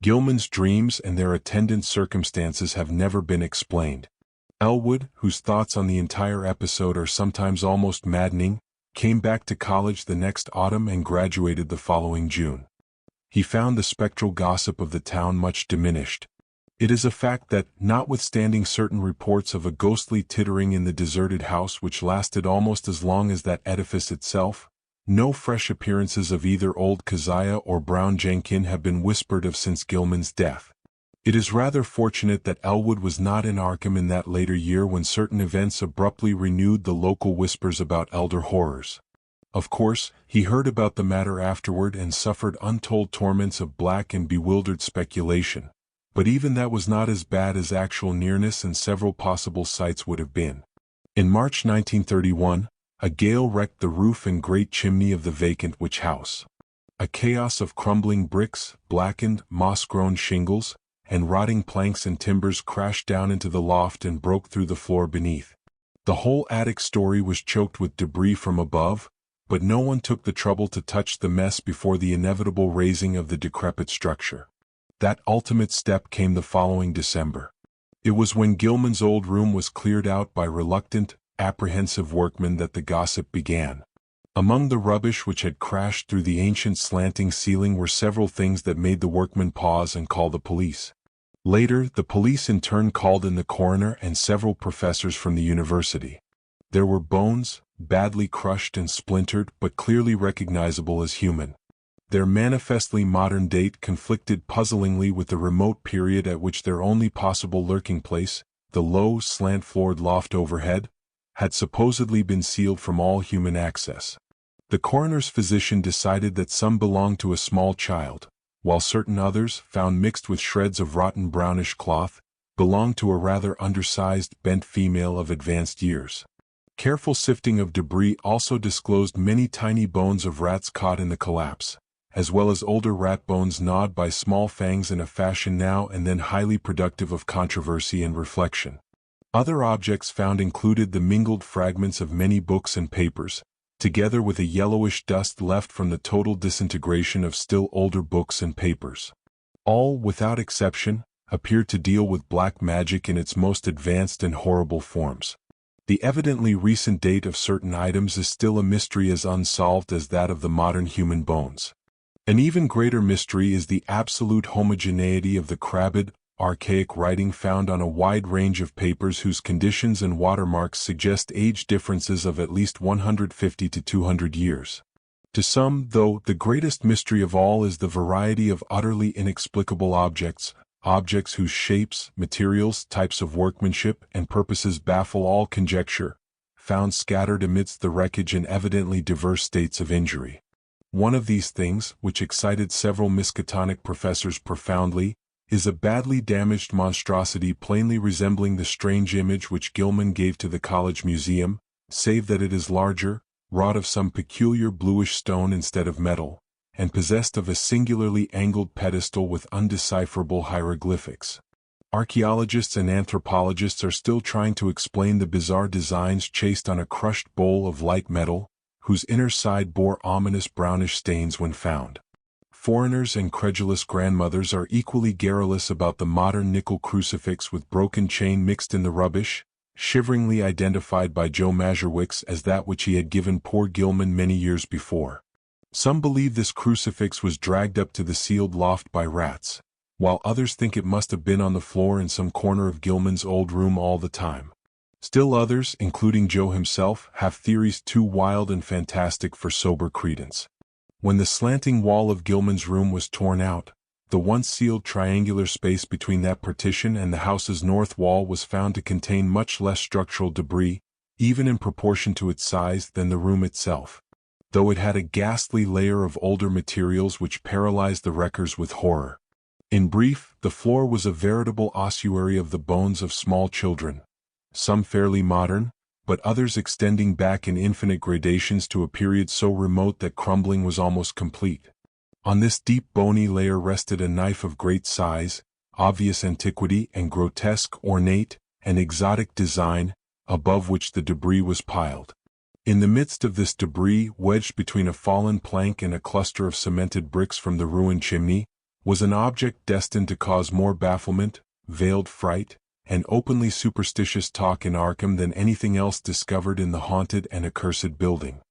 Gilman's dreams and their attendant circumstances have never been explained. Elwood, whose thoughts on the entire episode are sometimes almost maddening, came back to college the next autumn and graduated the following June. He found the spectral gossip of the town much diminished. It is a fact that, notwithstanding certain reports of a ghostly tittering in the deserted house which lasted almost as long as that edifice itself, no fresh appearances of either old Kezia or Brown Jenkin have been whispered of since Gilman's death. It is rather fortunate that Elwood was not in Arkham in that later year when certain events abruptly renewed the local whispers about elder horrors. Of course, he heard about the matter afterward and suffered untold torments of black and bewildered speculation, but even that was not as bad as actual nearness and several possible sites would have been. In March 1931, a gale wrecked the roof and great chimney of the vacant witch house. A chaos of crumbling bricks, blackened, moss-grown shingles, and rotting planks and timbers crashed down into the loft and broke through the floor beneath. The whole attic story was choked with debris from above, but no one took the trouble to touch the mess before the inevitable raising of the decrepit structure. That ultimate step came the following December. It was when Gilman's old room was cleared out by reluctant, apprehensive workmen that the gossip began. Among the rubbish which had crashed through the ancient slanting ceiling were several things that made the workmen pause and call the police. Later, the police in turn called in the coroner and several professors from the university. There were bones, badly crushed and splintered but clearly recognizable as human. Their manifestly modern date conflicted puzzlingly with the remote period at which their only possible lurking place, the low, slant-floored loft overhead, had supposedly been sealed from all human access. The coroner's physician decided that some belonged to a small child, while certain others, found mixed with shreds of rotten brownish cloth, belonged to a rather undersized, bent female of advanced years. Careful sifting of debris also disclosed many tiny bones of rats caught in the collapse, as well as older rat bones gnawed by small fangs in a fashion now and then highly productive of controversy and reflection. Other objects found included the mingled fragments of many books and papers, together with a yellowish dust left from the total disintegration of still older books and papers. All, without exception, appeared to deal with black magic in its most advanced and horrible forms. The evidently recent date of certain items is still a mystery as unsolved as that of the modern human bones. An even greater mystery is the absolute homogeneity of the crabbed, archaic writing found on a wide range of papers whose conditions and watermarks suggest age differences of at least 150 to 200 years. To some, though, the greatest mystery of all is the variety of utterly inexplicable objects whose shapes, materials, types of workmanship, and purposes baffle all conjecture, found scattered amidst the wreckage in evidently diverse states of injury. One of these things, which excited several Miskatonic professors profoundly, is a badly damaged monstrosity plainly resembling the strange image which Gilman gave to the college museum, save that it is larger, wrought of some peculiar bluish stone instead of metal, and possessed of a singularly angled pedestal with undecipherable hieroglyphics. Archaeologists and anthropologists are still trying to explain the bizarre designs chased on a crushed bowl of light metal, whose inner side bore ominous brownish stains when found. Foreigners and credulous grandmothers are equally garrulous about the modern nickel crucifix with broken chain mixed in the rubbish, shiveringly identified by Joe Mazurewicz as that which he had given poor Gilman many years before. Some believe this crucifix was dragged up to the sealed loft by rats, while others think it must have been on the floor in some corner of Gilman's old room all the time. Still others, including Joe himself, have theories too wild and fantastic for sober credence. When the slanting wall of Gilman's room was torn out, the once sealed triangular space between that partition and the house's north wall was found to contain much less structural debris, even in proportion to its size, than the room itself, though it had a ghastly layer of older materials which paralyzed the wreckers with horror. In brief, the floor was a veritable ossuary of the bones of small children, some fairly modern, but others extending back in infinite gradations to a period so remote that crumbling was almost complete. On this deep bony layer rested a knife of great size, obvious antiquity and grotesque, ornate, and exotic design, above which the debris was piled. In the midst of this debris, wedged between a fallen plank and a cluster of cemented bricks from the ruined chimney, was an object destined to cause more bafflement, veiled fright, and openly superstitious talk in Arkham than anything else discovered in the haunted and accursed building.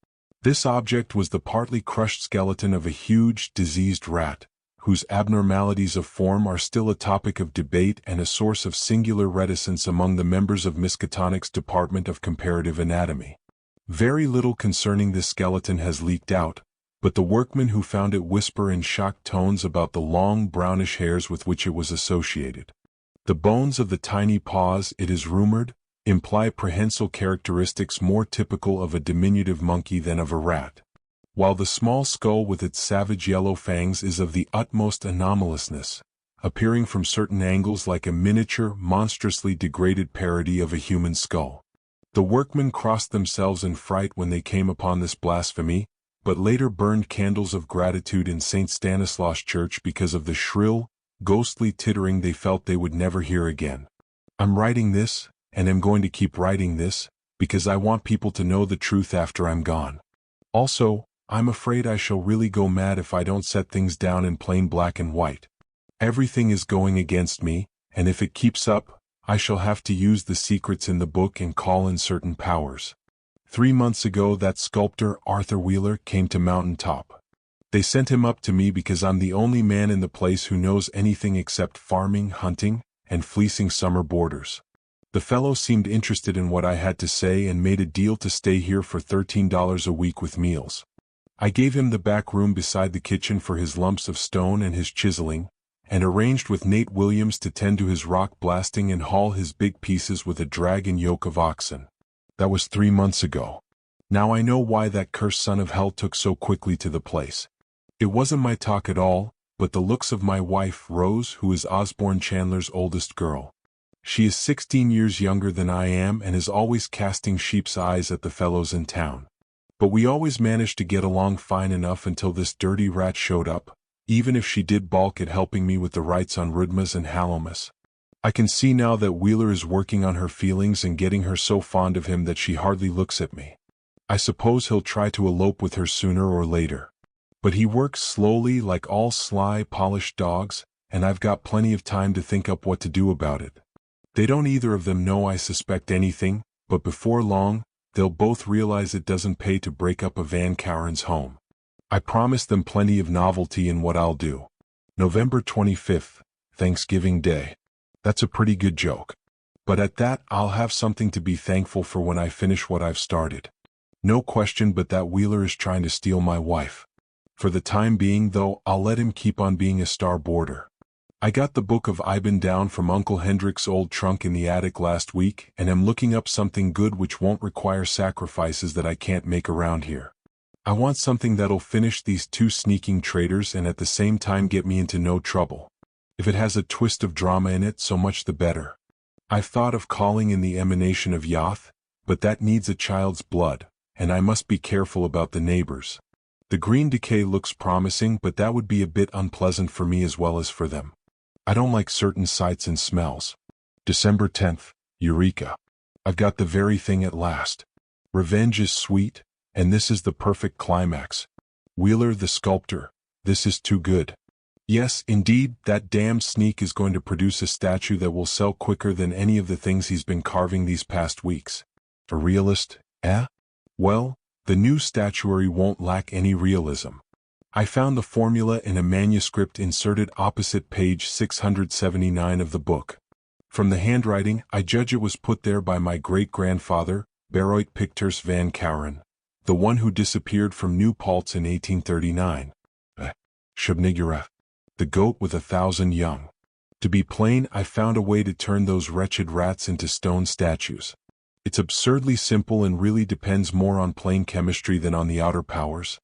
This object was the partly crushed skeleton of a huge, diseased rat, whose abnormalities of form are still a topic of debate and a source of singular reticence among the members of Miskatonic's Department of Comparative Anatomy. Very little concerning this skeleton has leaked out, but the workmen who found it whisper in shocked tones about the long brownish hairs with which it was associated. The bones of the tiny paws, it is rumored, imply prehensile characteristics more typical of a diminutive monkey than of a rat, while the small skull with its savage yellow fangs is of the utmost anomalousness, appearing from certain angles like a miniature, monstrously degraded parody of a human skull. The workmen crossed themselves in fright when they came upon this blasphemy, but later burned candles of gratitude in St. Stanislaus Church because of the shrill, ghostly tittering they felt they would never hear again. I'm writing this, and am going to keep writing this, because I want people to know the truth after I'm gone. Also, I'm afraid I shall really go mad if I don't set things down in plain black and white. Everything is going against me, and if it keeps up, I shall have to use the secrets in the book and call in certain powers. 3 months ago that sculptor Arthur Wheeler came to Mountain Top. They sent him up to me because I'm the only man in the place who knows anything except farming, hunting, and fleecing summer boarders. The fellow seemed interested in what I had to say and made a deal to stay here for $13 a week with meals. I gave him the back room beside the kitchen for his lumps of stone and his chiseling, and arranged with Nate Williams to tend to his rock blasting and haul his big pieces with a drag and yoke of oxen. That was 3 months ago. Now I know why that cursed son of hell took so quickly to the place. It wasn't my talk at all, but the looks of my wife, Rose, who is Osborne Chandler's oldest girl. She is 16 years younger than I am and is always casting sheep's eyes at the fellows in town. But we always managed to get along fine enough until this dirty rat showed up, even if she did balk at helping me with the rights on Rudmas and Halomas. I can see now that Wheeler is working on her feelings and getting her so fond of him that she hardly looks at me. I suppose he'll try to elope with her sooner or later. But he works slowly like all sly, polished dogs, and I've got plenty of time to think up what to do about it. They don't either of them know I suspect anything, but before long, they'll both realize it doesn't pay to break up a Van Karen's home. I promise them plenty of novelty in what I'll do. November 25th, Thanksgiving Day. That's a pretty good joke. But at that, I'll have something to be thankful for when I finish what I've started. No question but that Wheeler is trying to steal my wife. For the time being, though, I'll let him keep on being a star boarder. I got the book of Iban down from Uncle Hendrik's old trunk in the attic last week and am looking up something good which won't require sacrifices that I can't make around here. I want something that'll finish these two sneaking traitors and at the same time get me into no trouble. If it has a twist of drama in it, so much the better. I've thought of calling in the emanation of Yoth, but that needs a child's blood, and I must be careful about the neighbors. The green decay looks promising, but that would be a bit unpleasant for me as well as for them. I don't like certain sights and smells. December 10th, Eureka. I've got the very thing at last. Revenge is sweet, and this is the perfect climax. Wheeler the sculptor, this is too good. Yes, indeed, that damned sneak is going to produce a statue that will sell quicker than any of the things he's been carving these past weeks. A realist, eh? Well, the new statuary won't lack any realism. I found the formula in a manuscript inserted opposite page 679 of the book. From the handwriting, I judge it was put there by my great-grandfather, Baroit Picters van Kouwen, the one who disappeared from New Paltz in 1839. Shubnigura, the goat with 1,000 young. To be plain, I found a way to turn those wretched rats into stone statues. It's absurdly simple and really depends more on plain chemistry than on the outer powers.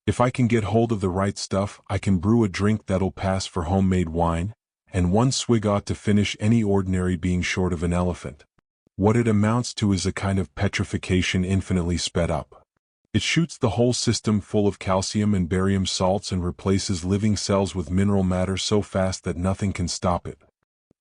If I can get hold of the right stuff, I can brew a drink that'll pass for homemade wine, and one swig ought to finish any ordinary being short of an elephant. What it amounts to is a kind of petrification infinitely sped up. It shoots the whole system full of calcium and barium salts and replaces living cells with mineral matter so fast that nothing can stop it.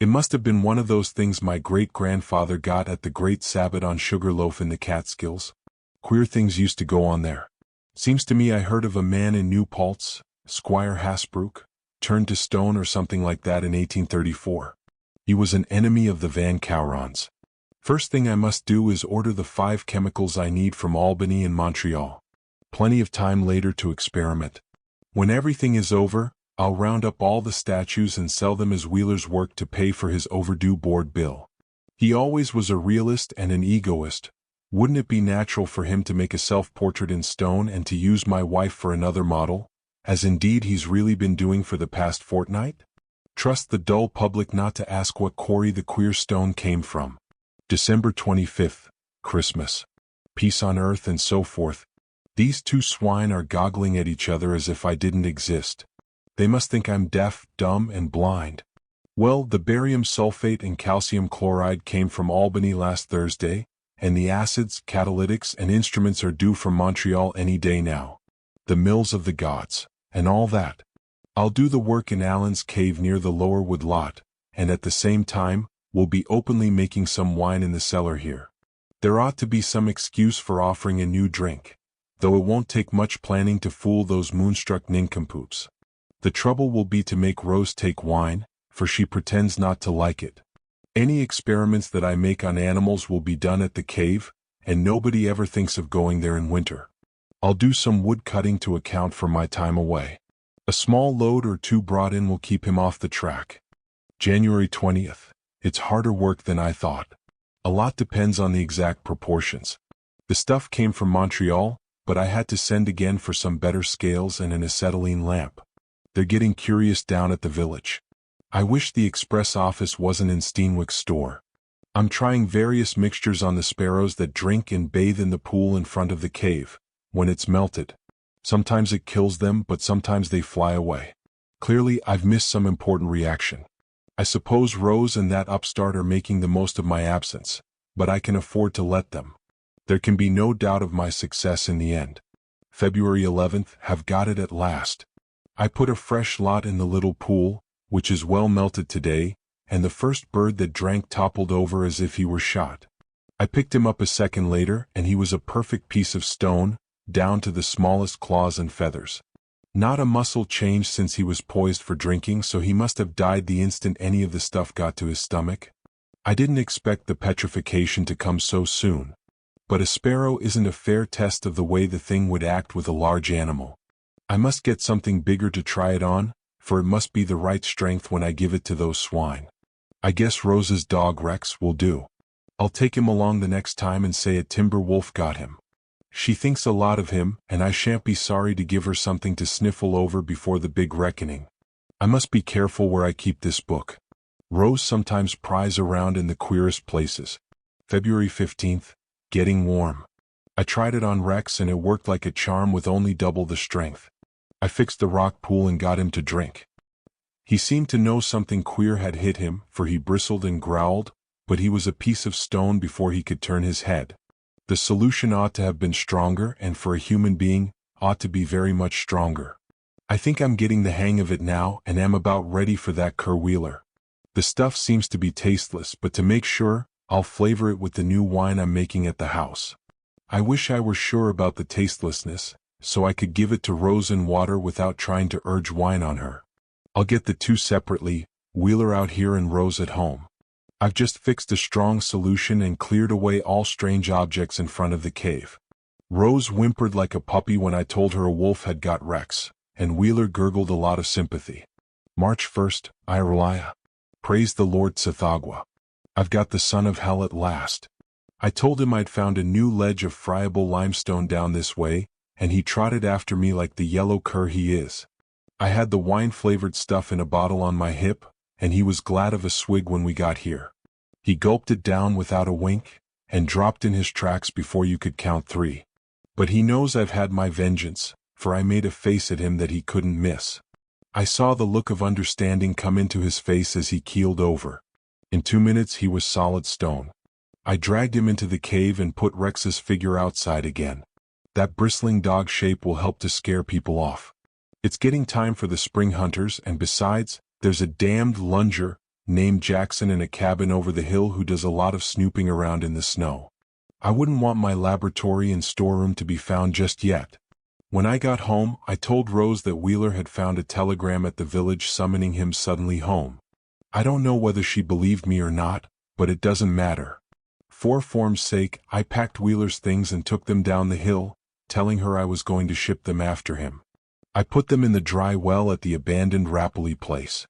It must have been one of those things my great-grandfather got at the Great Sabbath on Sugarloaf in the Catskills. Queer things used to go on there. Seems to me I heard of a man in New Paltz, Squire Hasbrook, turned to stone or something like that in 1834. He was an enemy of the Van Kouwens. First thing I must do is order the 5 chemicals I need from Albany and Montreal. Plenty of time later to experiment. When everything is over, I'll round up all the statues and sell them as Wheeler's work to pay for his overdue board bill. He always was a realist and an egoist. Wouldn't it be natural for him to make a self-portrait in stone and to use my wife for another model, as indeed he's really been doing for the past fortnight? Trust the dull public not to ask what quarry the queer stone came from. December 25th, Christmas. Peace on earth and so forth. These two swine are goggling at each other as if I didn't exist. They must think I'm deaf, dumb, and blind. Well, the barium sulfate and calcium chloride came from Albany last Thursday, and the acids, catalytics, and instruments are due from Montreal any day now. The mills of the gods, and all that. I'll do the work in Allen's cave near the Lower Wood lot, and at the same time, we'll be openly making some wine in the cellar here. There ought to be some excuse for offering a new drink, though it won't take much planning to fool those moonstruck nincompoops. The trouble will be to make Rose take wine, for she pretends not to like it. Any experiments that I make on animals will be done at the cave, and nobody ever thinks of going there in winter. I'll do some wood cutting to account for my time away. A small load or 2 brought in will keep him off the track. January 20th. It's harder work than I thought. A lot depends on the exact proportions. The stuff came from Montreal, but I had to send again for some better scales and an acetylene lamp. They're getting curious down at the village. I wish the express office wasn't in Steenwick's store. I'm trying various mixtures on the sparrows that drink and bathe in the pool in front of the cave, when it's melted. Sometimes it kills them, but sometimes they fly away. Clearly, I've missed some important reaction. I suppose Rose and that upstart are making the most of my absence, but I can afford to let them. There can be no doubt of my success in the end. February 11th, have got it at last. I put a fresh lot in the little pool, which is well melted today, and the first bird that drank toppled over as if he were shot. I picked him up a second later, and he was a perfect piece of stone, down to the smallest claws and feathers. Not a muscle changed since he was poised for drinking, so he must have died the instant any of the stuff got to his stomach. I didn't expect the petrification to come so soon. But a sparrow isn't a fair test of the way the thing would act with a large animal. I must get something bigger to try it on, for it must be the right strength when I give it to those swine. I guess Rose's dog Rex will do. I'll take him along the next time and say a timber wolf got him. She thinks a lot of him, and I shan't be sorry to give her something to sniffle over before the big reckoning. I must be careful where I keep this book. Rose sometimes pries around in the queerest places. February 15th, getting warm. I tried it on Rex and it worked like a charm with only double the strength. I fixed the rock pool and got him to drink. He seemed to know something queer had hit him, for he bristled and growled, but he was a piece of stone before he could turn his head. The solution ought to have been stronger, and for a human being, ought to be very much stronger. I think I'm getting the hang of it now and am about ready for that Kerr-Wheeler. The stuff seems to be tasteless, but to make sure, I'll flavor it with the new wine I'm making at the house. I wish I were sure about the tastelessness, so I could give it to Rose in water without trying to urge wine on her. I'll get the two separately, Wheeler out here and Rose at home. I've just fixed a strong solution and cleared away all strange objects in front of the cave. Rose whimpered like a puppy when I told her a wolf had got Rex, and Wheeler gurgled a lot of sympathy. March 1st, Ireliah. Praise the Lord Tsithagwa. I've got the son of hell at last. I told him I'd found a new ledge of friable limestone down this way, and he trotted after me like the yellow cur he is. I had the wine-flavored stuff in a bottle on my hip, and he was glad of a swig when we got here. He gulped it down without a wink, and dropped in his tracks before you could count 3. But he knows I've had my vengeance, for I made a face at him that he couldn't miss. I saw the look of understanding come into his face as he keeled over. In 2 minutes he was solid stone. I dragged him into the cave and put Rex's figure outside again. That bristling dog shape will help to scare people off. It's getting time for the spring hunters, and besides, there's a damned lunger named Jackson in a cabin over the hill who does a lot of snooping around in the snow. I wouldn't want my laboratory and storeroom to be found just yet. When I got home, I told Rose that Wheeler had found a telegram at the village summoning him suddenly home. I don't know whether she believed me or not, but it doesn't matter. For form's sake, I packed Wheeler's things and took them down the hill, telling her I was going to ship them after him. I put them in the dry well at the abandoned Rapoli place.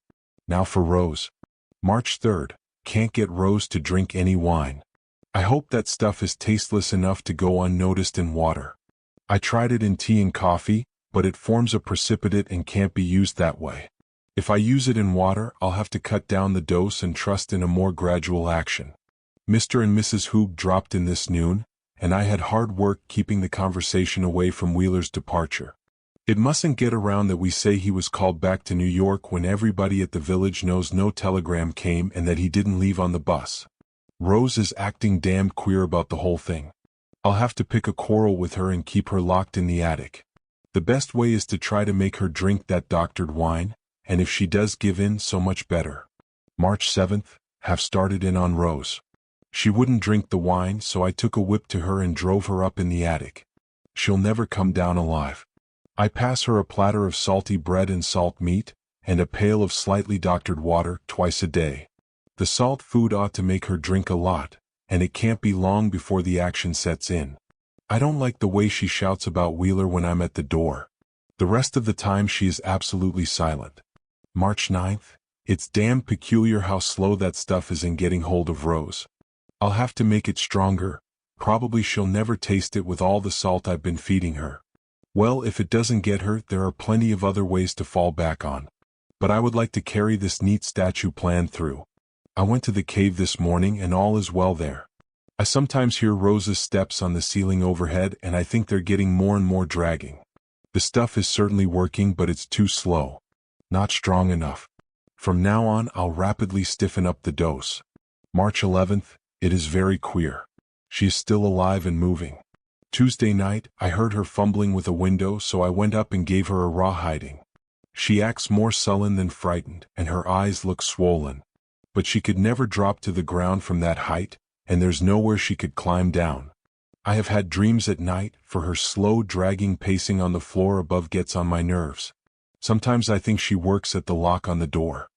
Now for Rose. March 3rd. Can't get Rose to drink any wine. I hope that stuff is tasteless enough to go unnoticed in water. I tried it in tea and coffee, but it forms a precipitate and can't be used that way. If I use it in water, I'll have to cut down the dose and trust in a more gradual action. Mr. and Mrs. Hoog dropped in this noon, and I had hard work keeping the conversation away from Wheeler's departure. It mustn't get around that we say he was called back to New York when everybody at the village knows no telegram came and that he didn't leave on the bus. Rose is acting damned queer about the whole thing. I'll have to pick a quarrel with her and keep her locked in the attic. The best way is to try to make her drink that doctored wine, and if she does give in, so much better. March 7th, have started in on Rose. She wouldn't drink the wine, so I took a whip to her and drove her up in the attic. She'll never come down alive. I pass her a platter of salty bread and salt meat, and a pail of slightly doctored water twice a day. The salt food ought to make her drink a lot, and it can't be long before the action sets in. I don't like the way she shouts about Wheeler when I'm at the door. The rest of the time she is absolutely silent. March 9th, it's damned peculiar how slow that stuff is in getting hold of Rose. I'll have to make it stronger. Probably she'll never taste it with all the salt I've been feeding her. Well, if it doesn't get her, there are plenty of other ways to fall back on. But I would like to carry this neat statue plan through. I went to the cave this morning and all is well there. I sometimes hear Rose's steps on the ceiling overhead and I think they're getting more and more dragging. The stuff is certainly working, but it's too slow. Not strong enough. From now on, I'll rapidly stiffen up the dose. March 11th, it is very queer. She is still alive and moving. Tuesday night, I heard her fumbling with a window, so I went up and gave her a rawhiding. She acts more sullen than frightened, and her eyes look swollen. But she could never drop to the ground from that height, and there's nowhere she could climb down. I have had dreams at night, for her slow dragging pacing on the floor above gets on my nerves. Sometimes I think she works at the lock on the door.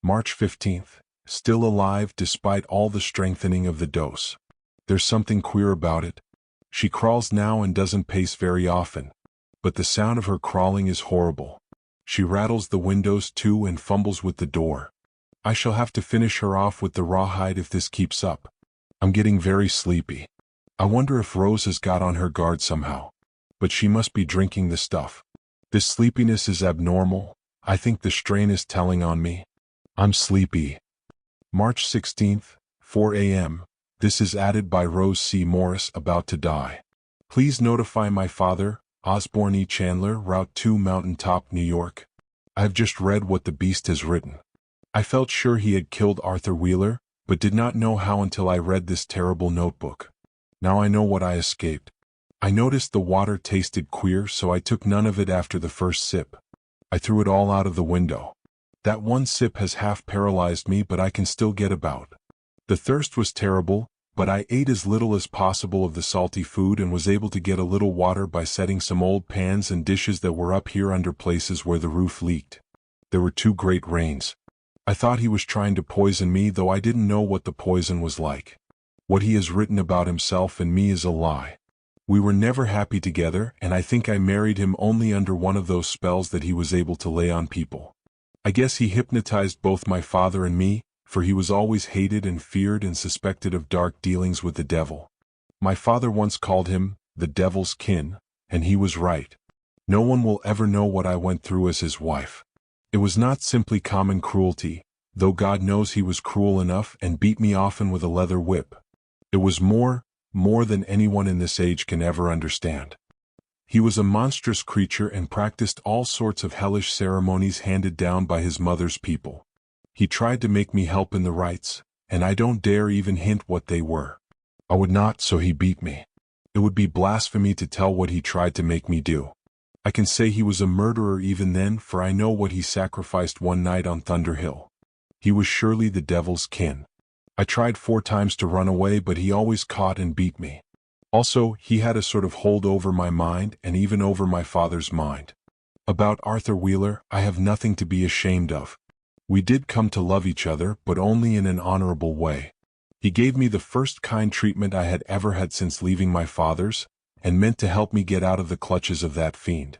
March 15th, still alive despite all the strengthening of the dose. There's something queer about it. She crawls now and doesn't pace very often, but the sound of her crawling is horrible. She rattles the windows too and fumbles with the door. I shall have to finish her off with the rawhide if this keeps up. I'm getting very sleepy. I wonder if Rose has got on her guard somehow. But she must be drinking the stuff. This sleepiness is abnormal. I think the strain is telling on me. I'm sleepy. March 16th, 4 a.m. This is added by Rose C. Morris, about to die. Please notify my father, Osborne E. Chandler, Route 2, Mountain Top, New York. I have just read what the beast has written. I felt sure he had killed Arthur Wheeler, but did not know how until I read this terrible notebook. Now I know what I escaped. I noticed the water tasted queer, so I took none of it after the first sip. I threw it all out of the window. That one sip has half paralyzed me, but I can still get about. The thirst was terrible, but I ate as little as possible of the salty food and was able to get a little water by setting some old pans and dishes that were up here under places where the roof leaked. There were 2 great rains. I thought he was trying to poison me, though I didn't know what the poison was like. What he has written about himself and me is a lie. We were never happy together, and I think I married him only under one of those spells that he was able to lay on people. I guess he hypnotized both my father and me, for he was always hated and feared and suspected of dark dealings with the devil. My father once called him the devil's kin, and he was right. No one will ever know what I went through as his wife. It was not simply common cruelty, though God knows he was cruel enough and beat me often with a leather whip. It was more than anyone in this age can ever understand. He was a monstrous creature and practiced all sorts of hellish ceremonies handed down by his mother's people. He tried to make me help in the rites, and I don't dare even hint what they were. I would not, so he beat me. It would be blasphemy to tell what he tried to make me do. I can say he was a murderer even then, for I know what he sacrificed one night on Thunder Hill. He was surely the devil's kin. I tried 4 times to run away, but he always caught and beat me. Also, he had a sort of hold over my mind and even over my father's mind. About Arthur Wheeler, I have nothing to be ashamed of. We did come to love each other, but only in an honorable way. He gave me the first kind treatment I had ever had since leaving my father's, and meant to help me get out of the clutches of that fiend.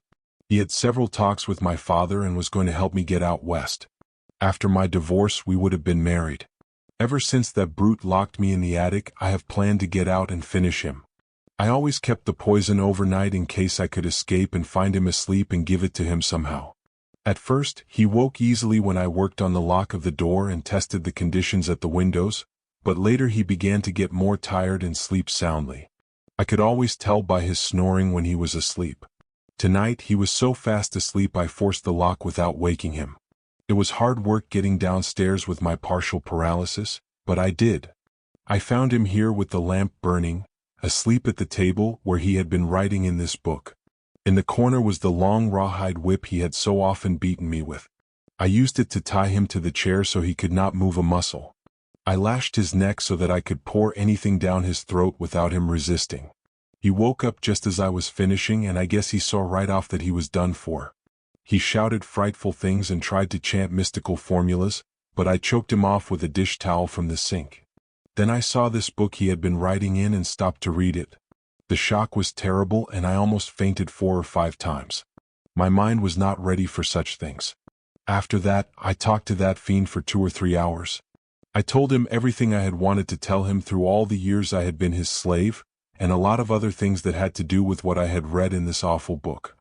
He had several talks with my father and was going to help me get out west. After my divorce, we would have been married. Ever since that brute locked me in the attic, I have planned to get out and finish him. I always kept the poison overnight in case I could escape and find him asleep and give it to him somehow. At first, he woke easily when I worked on the lock of the door and tested the conditions at the windows, but later he began to get more tired and sleep soundly. I could always tell by his snoring when he was asleep. Tonight he was so fast asleep I forced the lock without waking him. It was hard work getting downstairs with my partial paralysis, but I did. I found him here with the lamp burning, asleep at the table where he had been writing in this book. In the corner was the long rawhide whip he had so often beaten me with. I used it to tie him to the chair so he could not move a muscle. I lashed his neck so that I could pour anything down his throat without him resisting. He woke up just as I was finishing, and I guess he saw right off that he was done for. He shouted frightful things and tried to chant mystical formulas, but I choked him off with a dish towel from the sink. Then I saw this book he had been writing in and stopped to read it. The shock was terrible and I almost fainted 4 or 5 times. My mind was not ready for such things. After that, I talked to that fiend for 2 or 3 hours. I told him everything I had wanted to tell him through all the years I had been his slave, and a lot of other things that had to do with what I had read in this awful book.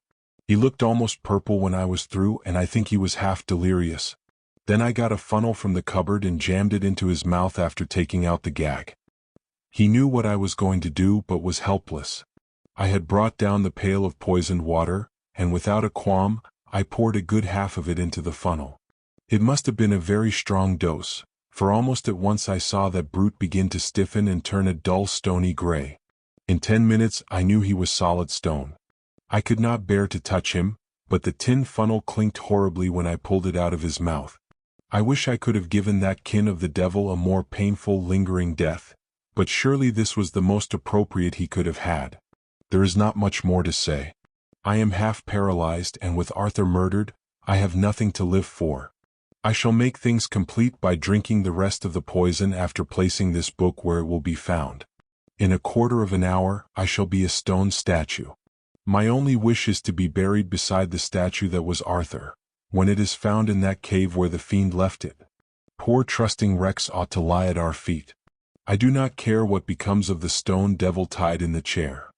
He looked almost purple when I was through, and I think he was half delirious. Then I got a funnel from the cupboard and jammed it into his mouth after taking out the gag. He knew what I was going to do but was helpless. I had brought down the pail of poisoned water, and without a qualm, I poured a good half of it into the funnel. It must have been a very strong dose, for almost at once I saw that brute begin to stiffen and turn a dull stony gray. In 10 minutes I knew he was solid stone. I could not bear to touch him, but the tin funnel clinked horribly when I pulled it out of his mouth. I wish I could have given that kin of the devil a more painful, lingering death, but surely this was the most appropriate he could have had. There is not much more to say. I am half paralyzed, and with Arthur murdered, I have nothing to live for. I shall make things complete by drinking the rest of the poison after placing this book where it will be found. In a quarter of an hour, I shall be a stone statue. My only wish is to be buried beside the statue that was Arthur, when it is found in that cave where the fiend left it. Poor trusting Rex ought to lie at our feet. I do not care what becomes of the stone devil tied in the chair.